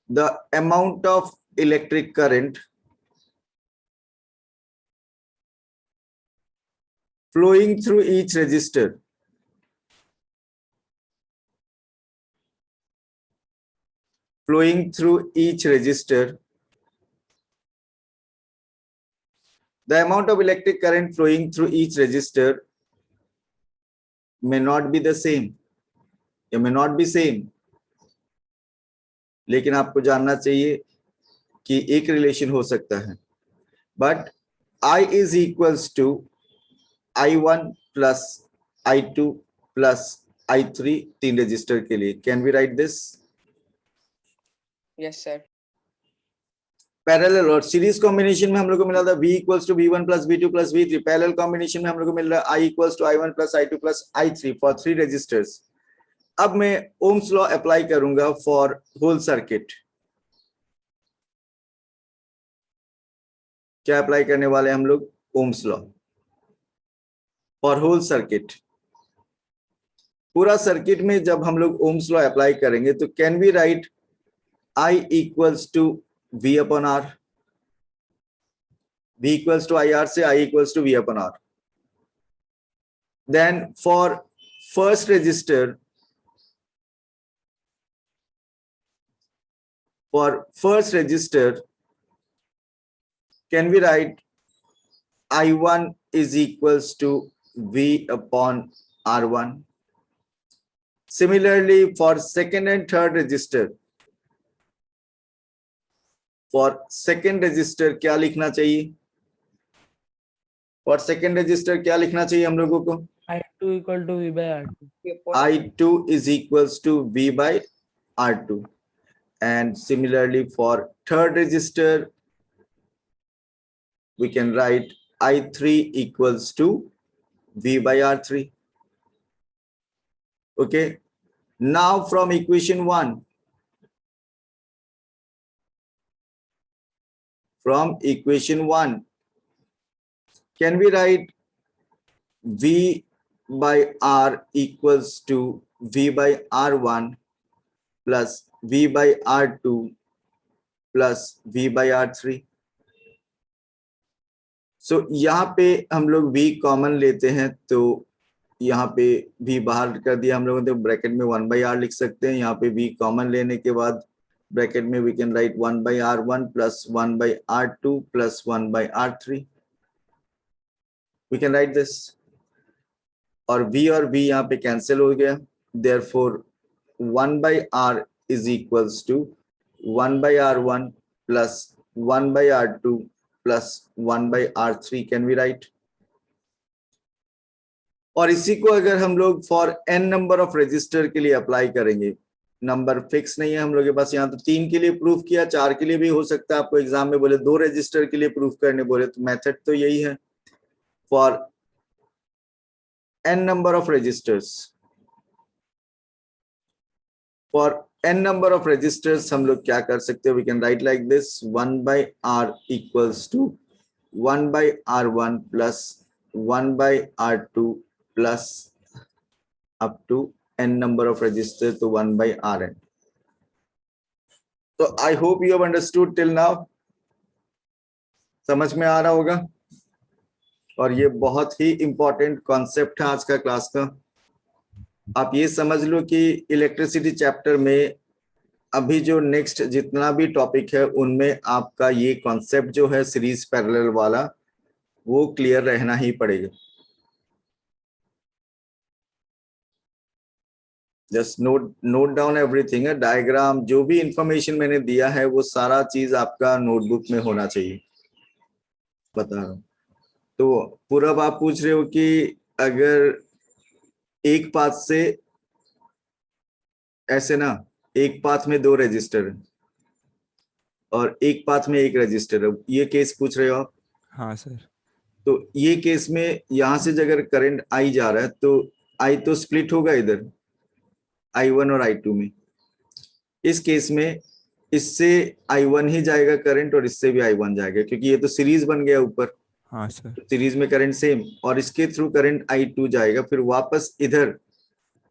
the amount of electric current flowing through each resistor the amount of electric current flowing through each resistor may not be the same. It may not be same. लेकिन आपको जानना चाहिए कि एक रिलेशन हो सकता है. But I is equals to I1 plus I2 plus I3 तीन रजिस्टर के लिए. Can we write this? Yes, sir. Parallel और सीरीज कॉम्बिनेशन में हम लोग को मिला था V equals to V1 plus V2 plus V3. Parallel combination में हम लोग को मिल रहा है I equals to I1 plus I2 plus I3 for 3 registers. अब मैं ओम्स लॉ अप्लाई करूंगा फॉर होल सर्किट. क्या अप्लाई करने वाले हम लोग? Ohm's law for whole circuit. पूरा सर्किट में जब हम लोग ओम्स लॉ अप्लाई करेंगे तो can we write I equals to V upon R. V equals to IR से I equals to V upon R. Then for first resistor, can we write I1 is equals to V upon R1. Similarly, for second and third resistor, for second register क्या लिखना चाहिए? फॉर सेकेंड रजिस्टर क्या लिखना चाहिए हम लोगों को? I2 equal to V by R2. I2 is equals to V by R2. And similarly for third resistor, we can write I3 equals to V by R3. Okay. Now from equation 1, can we write V by R equals to V by R1 plus V by R2 plus V by R3. So यहाँ पे हम लोग V कॉमन लेते हैं तो यहाँ पे V बाहर कर दिया हम लोगों ने, ब्रैकेट में 1 by R लिख सकते हैं. यहाँ पे V कॉमन लेने के बाद ब्रैकेट में we can write 1 by R1 plus 1 by R2 plus 1 by R3. We can write this. और V यहाँ पे कैंसिल हो गया. Therefore 1 by R is equals to 1 by R1 plus 1 by R2 plus 1 by R3. Can we write? और इसी को अगर हम लोग for n number of register के लिए अप्लाई करेंगे, नंबर फिक्स नहीं है हम लोग के पास. यहाँ तो 3 के लिए प्रूफ किया, 4 के लिए भी हो सकता है. आपको एग्जाम में बोले 2 रजिस्टर के लिए प्रूफ करने बोले तो मेथड तो यही है. For n number of registers, हम लोग क्या कर सकते हैं? We can write like this: 1 by R equals to 1 by R1 plus 1 by R2 plus up to n number of registers to 1 by Rn. So I hope you have understood till now. समझ में आ रहा होगा. और ये बहुत ही इंपॉर्टेंट कॉन्सेप्ट है आज का क्लास का. आप ये समझ लो कि इलेक्ट्रिसिटी चैप्टर में अभी जो नेक्स्ट जितना भी टॉपिक है उनमें आपका ये कॉन्सेप्ट जो है सीरीज पैरेलल वाला वो क्लियर रहना ही पड़ेगा. जस्ट नोट डाउन एवरीथिंग है. डायग्राम जो भी इंफॉर्मेशन मैंने दिया है वो सारा चीज आपका नोटबुक में होना चाहिए. बता रहा हूँ. तो पूरब आप पूछ रहे हो कि अगर एक पाथ से ऐसे ना, एक पाथ में 2 रजिस्टर है और एक पाथ में 1 रजिस्टर है, ये केस पूछ रहे हो आप? हाँ सर. तो ये केस में यहां से अगर करंट आई जा रहा है तो आई तो स्प्लिट होगा इधर I1 और I2 में. इस केस में इससे I1 ही जाएगा करंट और इससे भी I1 जाएगा क्योंकि ये तो सीरीज बन गया ऊपर. हाँ सर. सीरीज में करंट सेम और इसके थ्रू करंट I2 जाएगा, फिर वापस इधर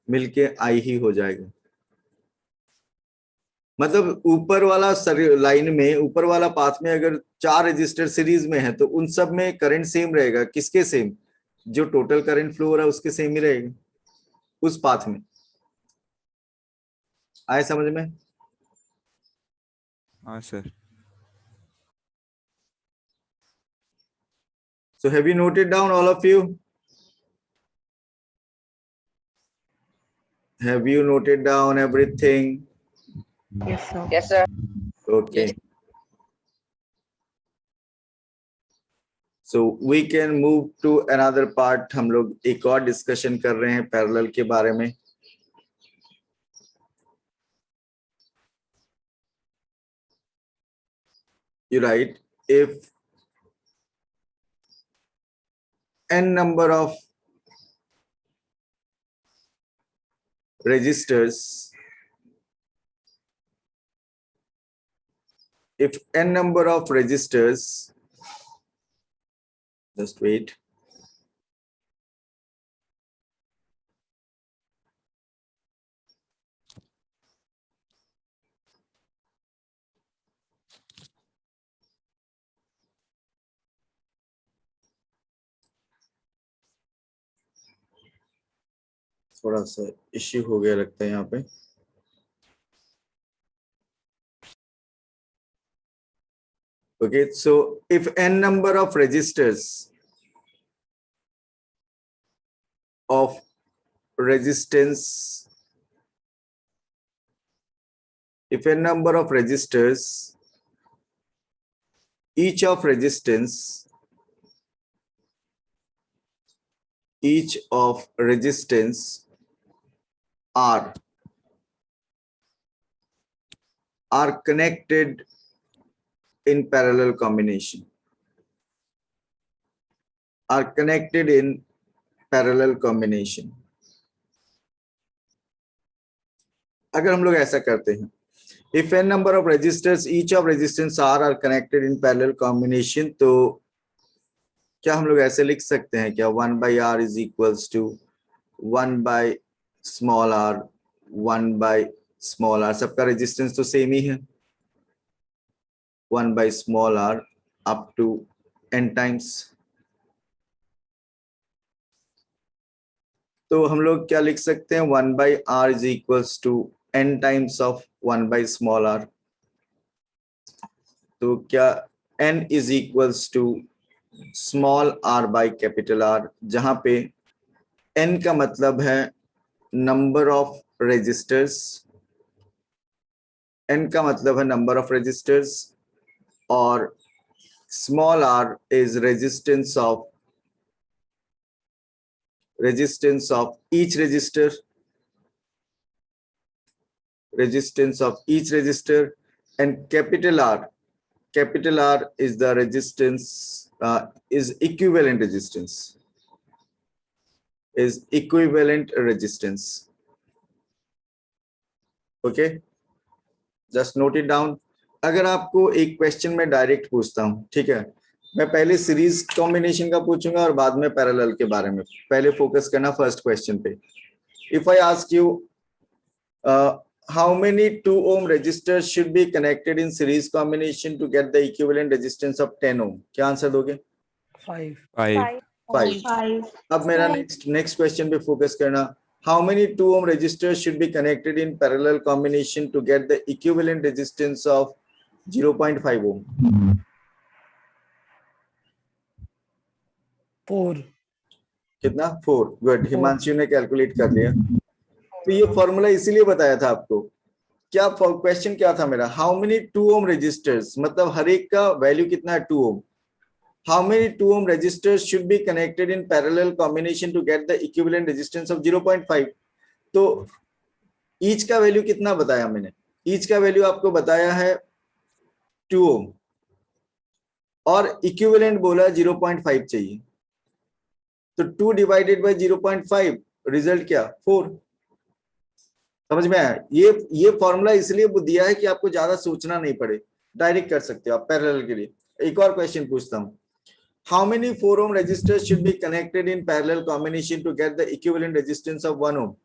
मिलके I ही हो जाएगा. मतलब ऊपर वाला लाइन में, ऊपर वाला पाथ में अगर 4 रजिस्टर सीरीज में है तो उन सब में करंट सेम रहेगा। किसके सेम? जो टोटल करंट फ्लो हो रहा है उसके सेम ही रहेगा उस पाथ में। आए समझ में? हाँ sir. So have you noted down, all of you? Have you noted down everything? Yes, sir. Yes, sir. Okay. Yes. So we can move to another part. हम लोग एक और डिस्कशन कर रहे हैं पैरेलल के बारे में। You write if n number of registers, if n number of registers, just wait. थोड़ा सा इश्यू हो गया लगता है यहाँ पे। Okay, so if n number of registers of resistance, if n number of registers, each of resistance R are connected in parallel combination, are connected in parallel combination. अगर हम लोग ऐसा करते हैं, if n number of resistors, each of resistance R are connected in parallel combination, तो क्या हम लोग ऐसे लिख सकते हैं क्या? 1 by R is equals to 1 by small r, 1 by small r, सबका रेजिस्टेंस तो सेम ही है, 1 by small r up to n times. तो हम लोग क्या लिख सकते हैं? 1 by r is equals to n times of 1 by small r. तो क्या n is equals to small r by capital R, जहां पे n का मतलब है नंबर ऑफ रेजिस्टर्स, n का मतलब है नंबर ऑफ रेजिस्टर्स, और small r is resistance of each resistor, and capital R is the resistance, is equivalent resistance. Okay, just note it down. अगर आपको एक क्वेश्चन में डायरेक्ट पूछता हूं, ठीक है, मैं पहले सीरीज कॉम्बिनेशन का पूछूंगा और बाद में पैरेलल के बारे में, पहले फोकस करना फर्स्ट क्वेश्चन पे. If I ask you how many 2 ohm resistors should be connected in series combination to get the equivalent resistance of 10 ohm, क्या आंसर दोगे? 5. 5. अब मेरा नेक्स्ट क्वेश्चन पे फोकस करना. How many 2 ohm resistors should be connected in parallel combination to get the equivalent resistance of 0.5 ohm? 4. कितना? 4. गुड, हिमांशु ने कैलकुलेट कर लिया. तो ये फॉर्मूला इसीलिए बताया था आपको. क्या क्वेश्चन क्या था मेरा? हाउ मेनी 2 ohm resistors, मतलब हर एक का वैल्यू कितना है? 2 ohm. How many 2 ohm resistors should be connected in parallel combination to get the equivalent resistance of 0.5? तो ईच का वैल्यू कितना बताया मैंने? ईच का वैल्यू आपको बताया है 2 ohm और इक्विवेलेंट बोला 0.5 चाहिए. तो 2 डिवाइडेड बाय 0.5, रिजल्ट क्या? 4. समझ में आया? ये फॉर्मूला इसलिए दिया है कि आपको ज्यादा सोचना नहीं पड़े, डायरेक्ट कर सकते हो आप पैरेलल के लिए. एक और क्वेश्चन पूछता हूं. How many 4 ohm resistors should be connected in parallel combination to get the equivalent resistance of 1 ohm?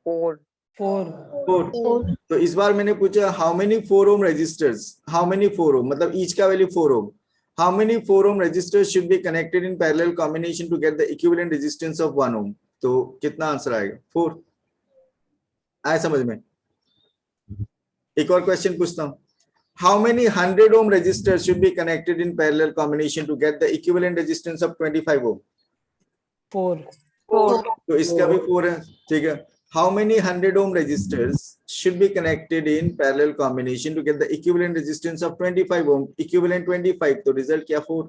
4. 4 4। तो इस बार मैंने पूछा how many 4 ohm registers, how many 4 ohm मतलब ईच का value 4 ohm, how many 4 ohm registers should be connected in parallel combination to get the equivalent resistance of 1 ohm. तो कितना आंसर आएगा? 4। आया समझ में? एक और क्वेश्चन पूछता हूं, how many 100 ohm registers should be connected in parallel combination to get the equivalent resistance of 25 ohm. 4 तो इसका भी 4 है, ठीक है। How many 100 ohm registers should be connected in parallel combination to get the equivalent resistance of 25 ohm, equivalent 25, तो रिजल्ट क्या? 4।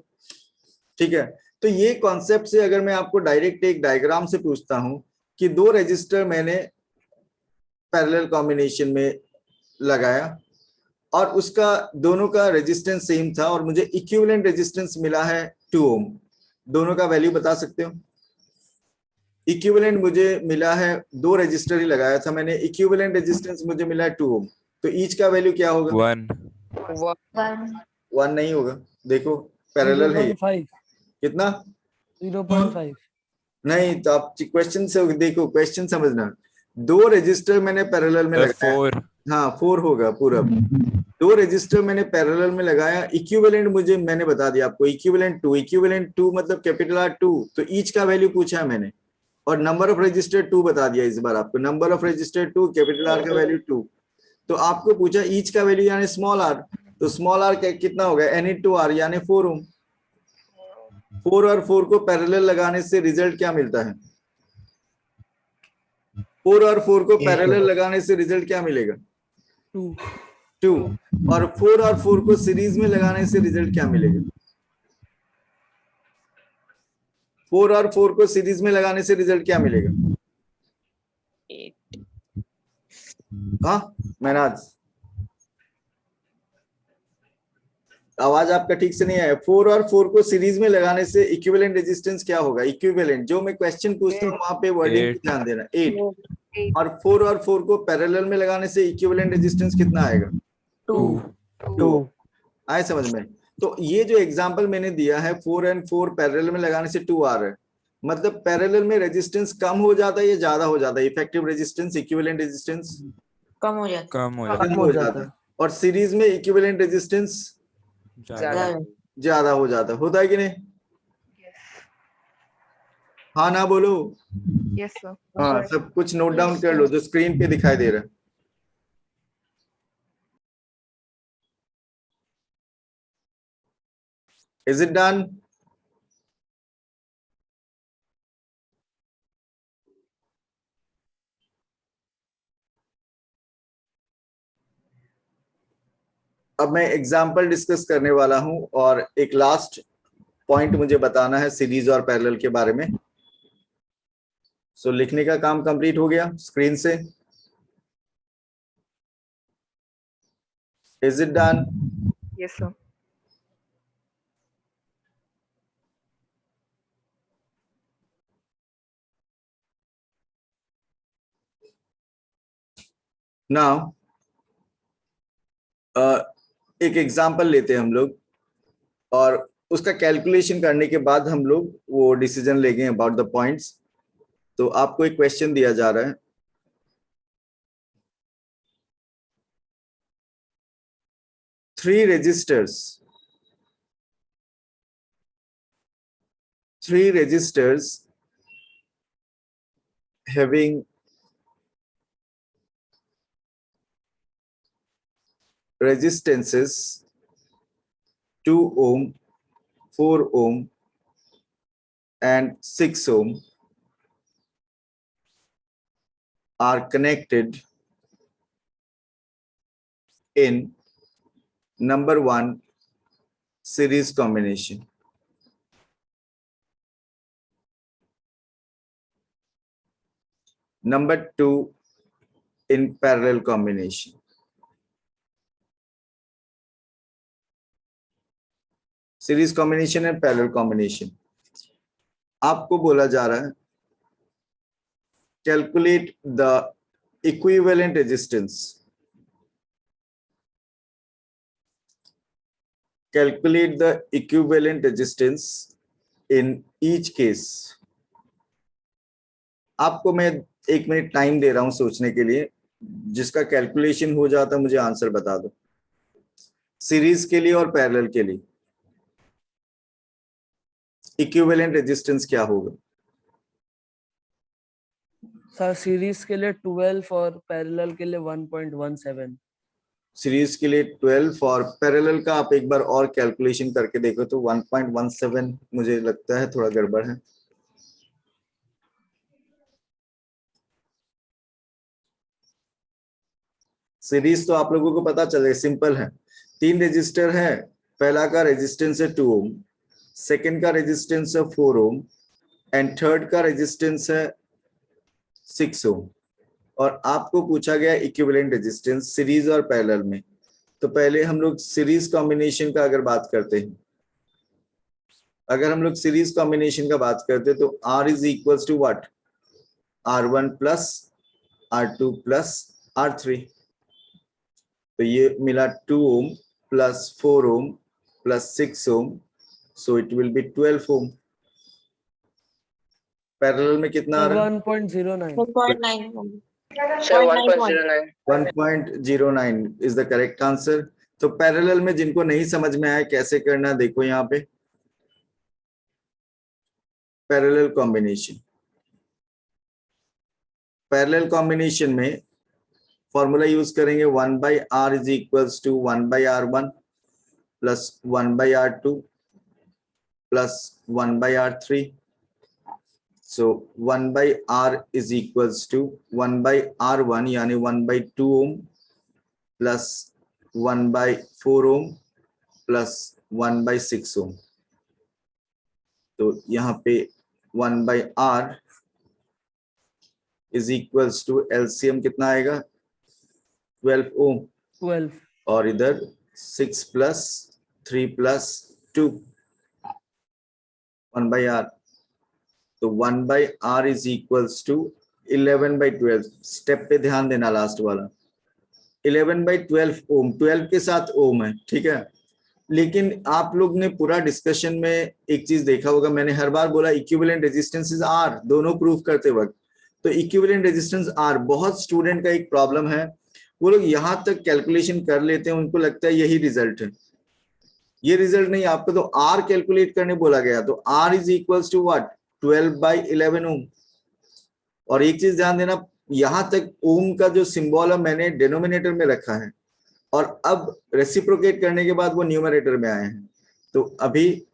ठीक है। तो ये कॉन्सेप्ट से अगर मैं आपको डायरेक्ट एक डायग्राम से पूछता हूं कि 2 रजिस्टर मैंने पैरेलल कॉम्बिनेशन में लगाया और उसका दोनों का रेजिस्टेंस सेम था और मुझे इक्विवेलेंट रेजिस्टेंस मिला है 2 ओम, दोनों का वैल्यू बता सकते हो? इक्विवेलेंट मुझे मिला है, 2 रजिस्टर ही लगाया था मैंने, इक्विवेलेंट रेजिस्टेंस मुझे मिला है 2 ओम, तो ईच का वैल्यू क्या होगा? 1 1 नहीं होगा, देखो पैरेलल है ये। 0.5 कितना? 0.5 नहीं, तो आप क्वेश्चन से देखो, क्वेश्चन समझना। 2 रजिस्टर मैंने पैरेलल में लगाया, 4 हाँ 4 होगा पूरा। 2 रजिस्टर मैंने पैरेलल में लगाया, इक्विवेलेंट मुझे मैंने बता दिया आपको, इक्विवेलेंट 2, इक्विवेलेंट 2 मतलब कैपिटल R 2, तो ईच का वैल्यू पूछा है मैंने और नंबर ऑफ रजिस्टर 2 बता दिया इस बार आपको, number of register 2, capital R का वैल्यू 2। तो आपको पूछा ईच का वैल्यू यानी स्मॉल r, तो स्मॉल r कितना होगा? N/R यानी 4 ओम। 4 और 4 को पैरेलल लगाने से रिजल्ट क्या मिलता है? 4 और 4 को पैरेलल लगाने से रिजल्ट क्या मिलेगा? 2। और 4 और 4 को सीरीज में लगाने से रिजल्ट क्या मिलेगा? 4 और 4 को सीरीज में लगाने से रिजल्ट क्या मिलेगा? 8 हाँ महनाज, आवाज आपका ठीक से नहीं आया। 4 और 4 को सीरीज में लगाने से इक्विवेलेंट रेजिस्टेंस क्या होगा? इक्विवेलेंट जो मैं क्वेश्चन पूछता हूँ वहां पे वर्डिंग पे ध्यान देना। 8 और 4 और 4 को पैरेलल में लगाने से इक्विवेलेंट रेजिस्टेंस कितना आएगा? 2। आए समझ में? तो ये जो एग्जांपल मैंने दिया है 4 और 4 पैरेलल में लगाने से 2 आ रहा है, मतलब पैरेलल में रेजिस्टेंस कम हो जाता है या ज्यादा हो जाता है? इफेक्टिव रेजिस्टेंस, इक्विवेलेंट रेजिस्टेंस कम हो जाता कम हो कम हो जाता है, और सीरीज में इक्विवेलेंट रेजिस्टेंस जाएगा। है। ज्यादा हो जाता है। होता है कि नहीं? हाँ ना बोलो। Yes, sir. हाँ, सब कुछ नोट डाउन कर लो जो स्क्रीन पे दिखाई दे रहा है। Is it done? अब मैं एग्जाम्पल डिस्कस करने वाला हूं और एक लास्ट पॉइंट मुझे बताना है सीरीज और पैरेलल के बारे में। सो लिखने का काम कंप्लीट हो गया स्क्रीन से। Is it done? Yes, sir. Now, एक एग्जाम्पल लेते हैं हम लोग और उसका कैलकुलेशन करने के बाद हम लोग वो डिसीजन लेंगे अबाउट द पॉइंट्स। तो आपको एक क्वेश्चन दिया जा रहा है, three registers having resistances 2 ohm, 4 ohm and 6 ohm are connected in number 1 series combination. Number 2 in parallel combination. Series combination and parallel combination. आपको बोला जा रहा है calculate the equivalent resistance, calculate the equivalent resistance in each case. आपको मैं 1 मिनट टाइम दे रहा हूं सोचने के लिए, जिसका कैलकुलेशन हो जाता मुझे आंसर बता दो, सीरीज के लिए और पैरेलल के लिए इक्विवेलेंट रेजिस्टेंस क्या होगा? सर सीरीज के लिए 12 और पैरेलल के लिए 1.17। सीरीज के लिए 12 और पैरेलल का आप एक बार और कैलकुलेशन करके देखो तो 1.17 मुझे लगता है थोड़ा गड़बड़ है। सीरीज तो आप लोगों को पता चले, सिंपल है, 3 रेजिस्टर है, पहला का रेजिस्टेंस है 2 ओम, सेकंड का रेजिस्टेंस है 4 ओम एंड थर्ड का रेजिस्टेंस है 6 ओम। और आपको पूछा गया इक्विवेलेंट रेजिस्टेंस सीरीज और पैरेलल में। तो पहले हम लोग सीरीज कॉम्बिनेशन का अगर बात करते हैं, अगर हम लोग सीरीज कॉम्बिनेशन का बात करते हैं तो R is equals to what? R1 plus R2 plus R3। तो ये मिला 2 ohm plus 4 ohm plus 6 ohm, so it will be 12 ohm. Parallel में कितना आ सर रहा है? 1.09। 1.9. Sir, 1.09. 1.09 is the correct answer. तो पैरेलल में जिनको नहीं समझ में आया कैसे करना, देखो यहाँ पे पैरेलल कॉम्बिनेशन। पैरेलल कॉम्बिनेशन में फॉर्मूला यूज करेंगे 1/r is equals to 1/r1 plus 1/r2 plus 1/r3। So 1/r is equals to 1/r1 यानी 1/2 ओम प्लस 1/4 ओम प्लस 1/6 ओम। तो यहाँ पे 1/r is equals to LCM कितना आएगा? 12 ओम 12। और इधर 6 प्लस 3 प्लस 2 1/r। तो 1/r is equals to 11/12। Step पे ध्यान देना, लास्ट वाला 11/12 ओम, 12 के साथ ओम है, ठीक है। लेकिन आप लोग ने पूरा डिस्कशन में एक चीज देखा होगा, मैंने हर बार बोला इक्विवेलेंट रेजिस्टेंस इज आर, दोनों प्रूफ करते वक्त। तो इक्विवेलेंट रेजिस्टेंस आर, बहुत स्टूडेंट का एक प्रॉब्लम है, वो लोग यहां तक कैलकुलेशन कर लेते हैं, उनको लगता है यही रिजल्ट है। ये रिजल्ट नहीं, आपको तो आर कैलकुलेट करने बोला गया। तो R is equals to what? 12/11 ohm. और एक चीज ध्यान देना, यहां तक ओम का जो सिंबल है मैंने डिनोमिनेटर में रखा है और अब रेसिप्रोकेट करने के बाद वो न्यूमरेटर में आए हैं। तो अभी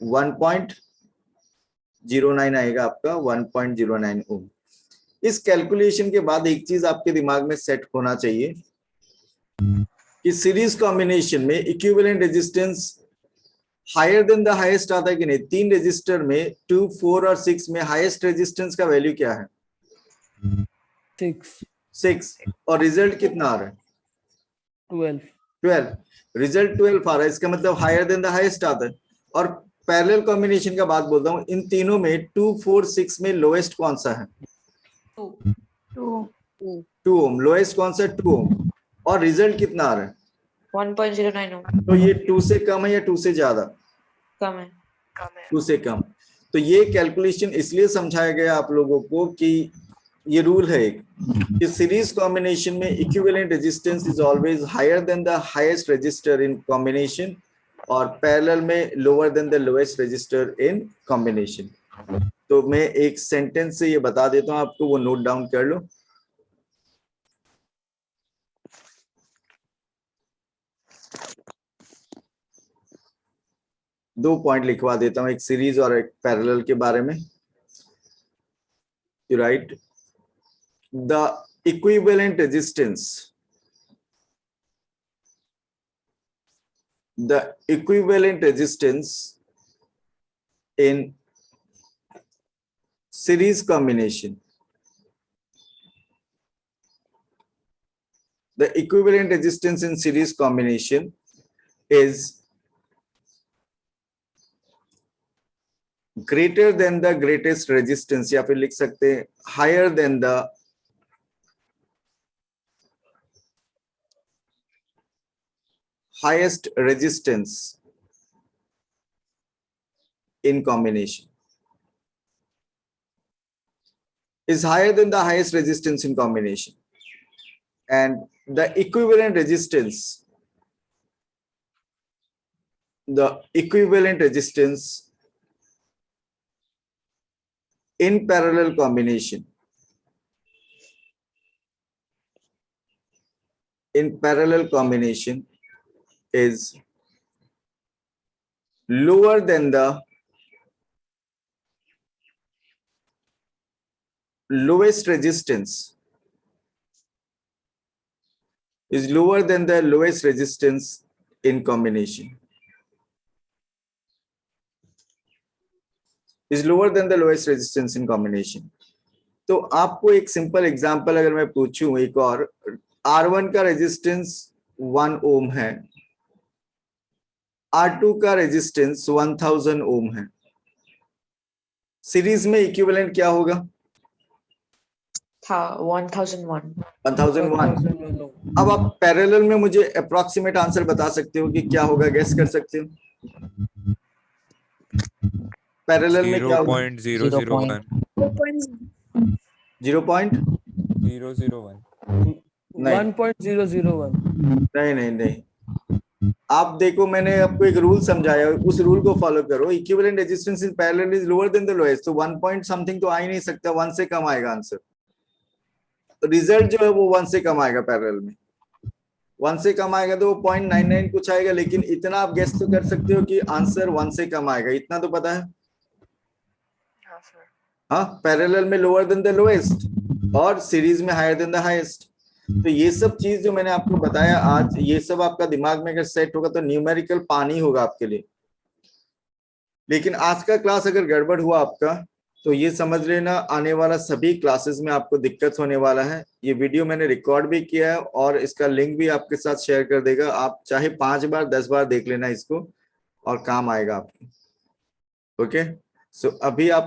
1.09 आएगा आपका, 1.09 ओम। इस कैलकुलेशन के बाद एक चीज आपके दिमाग में सेट होना चाहिए कि सीरीज कॉम्बिनेशन में equivalent resistance higher than the highest आता है कि नहीं? 3 रेजिस्टर में 2, 4 और 6 में हाईएस्ट रेजिस्टेंस का वैल्यू क्या है? 6। और रिजल्ट कितना आ रहा है? 12। रिजल्ट 12 आ रहा है, इसका मतलब हायर देन द हाईएस्ट आता है। और पैरेलल कॉम्बिनेशन का बात बोलता हूं, इन तीनों में 2, 4, 6 में लोएस्ट कौन सा है? 2 ओम। लोएस्ट कौन सा? 2 ओम। और रिजल्ट कितना आ रहा है? 1.09 ओम. तो ये 2 से कम है या 2 से ज्यादा? कम है. 2 से कम। तो ये कैलकुलेशन इसलिए समझाया गया आप लोगों को कि ये रूल है एक, कि सीरीज कॉम्बिनेशन में equivalent resistance is always higher than the highest register in combination और पैरेलल में lower than the lowest register in combination. तो मैं एक सेंटेंस से ये बता देता हूं आपको, वो नोट डाउन कर लो। दो पॉइंट लिखवा देता हूं, एक सीरीज और एक पैरेलल के बारे में। You right the equivalent resistance, the equivalent resistance in series combination, the equivalent resistance in series combination is greater than the greatest resistance, या फिर लिख सकते हैं higher than the highest resistance in combination, is higher than the highest resistance in combination. and the equivalent resistance in parallel combination is lower than the lowest resistance in combination. तो आपको एक सिंपल एग्जांपल अगर मैं पूछूं एक और, R1 का रेजिस्टेंस 1 ओम है, R2 का रेजिस्टेंस 1000 ओम है, सीरीज में इक्विवेलेंट क्या होगा? था 1001. 1001. अब आप पैरेलल में मुझे अप्रोक्सीमेट आंसर बता सकते हो कि क्या होगा, गेस कर सकते हो? पैरेलल में क्या होगा? 0.001. 0.001. 1.001. नहीं, आप देखो, मैंने आपको एक रूल समझाया, उस रूल को फॉलो करो. Equivalent resistance in parallel is lower than the lowest, तो 1 पॉइंट समथिंग तो आ ही नहीं सकता, 1 से कम आएगा आंसर. रिजल्ट जो है वो 1 से कम आएगा पैरेलल में. 1 से कम आएगा तो वो 0.99 कुछ आएगा, लेकिन इतना आप गेस तो कर सकते हो कि आंसर 1 से कम आएगा, इतना तो पता है. हाँ सर. हाँ, पैरेलल में लोअर देन द लोएस्ट और सीरीज में हायर देन द हाईएस्ट. तो ये सब चीज जो मैंने आपको बताया आज, ये सब आपका दिमाग में अगर सेट होगा तो न्यूमेरिकल पानी होगा आपके लिए. लेकिन आज का क्लास अगर गड़बड़ हुआ आपका, तो ये समझ लेना आने वाला सभी क्लासेस में आपको दिक्कत होने वाला है. ये वीडियो मैंने रिकॉर्ड भी किया है और इसका लिंक भी आपके साथ शेयर कर देगा. आप चाहे 5 बार 10 बार देख लेना इसको और काम आएगा आपको. ओके, सो अभी आप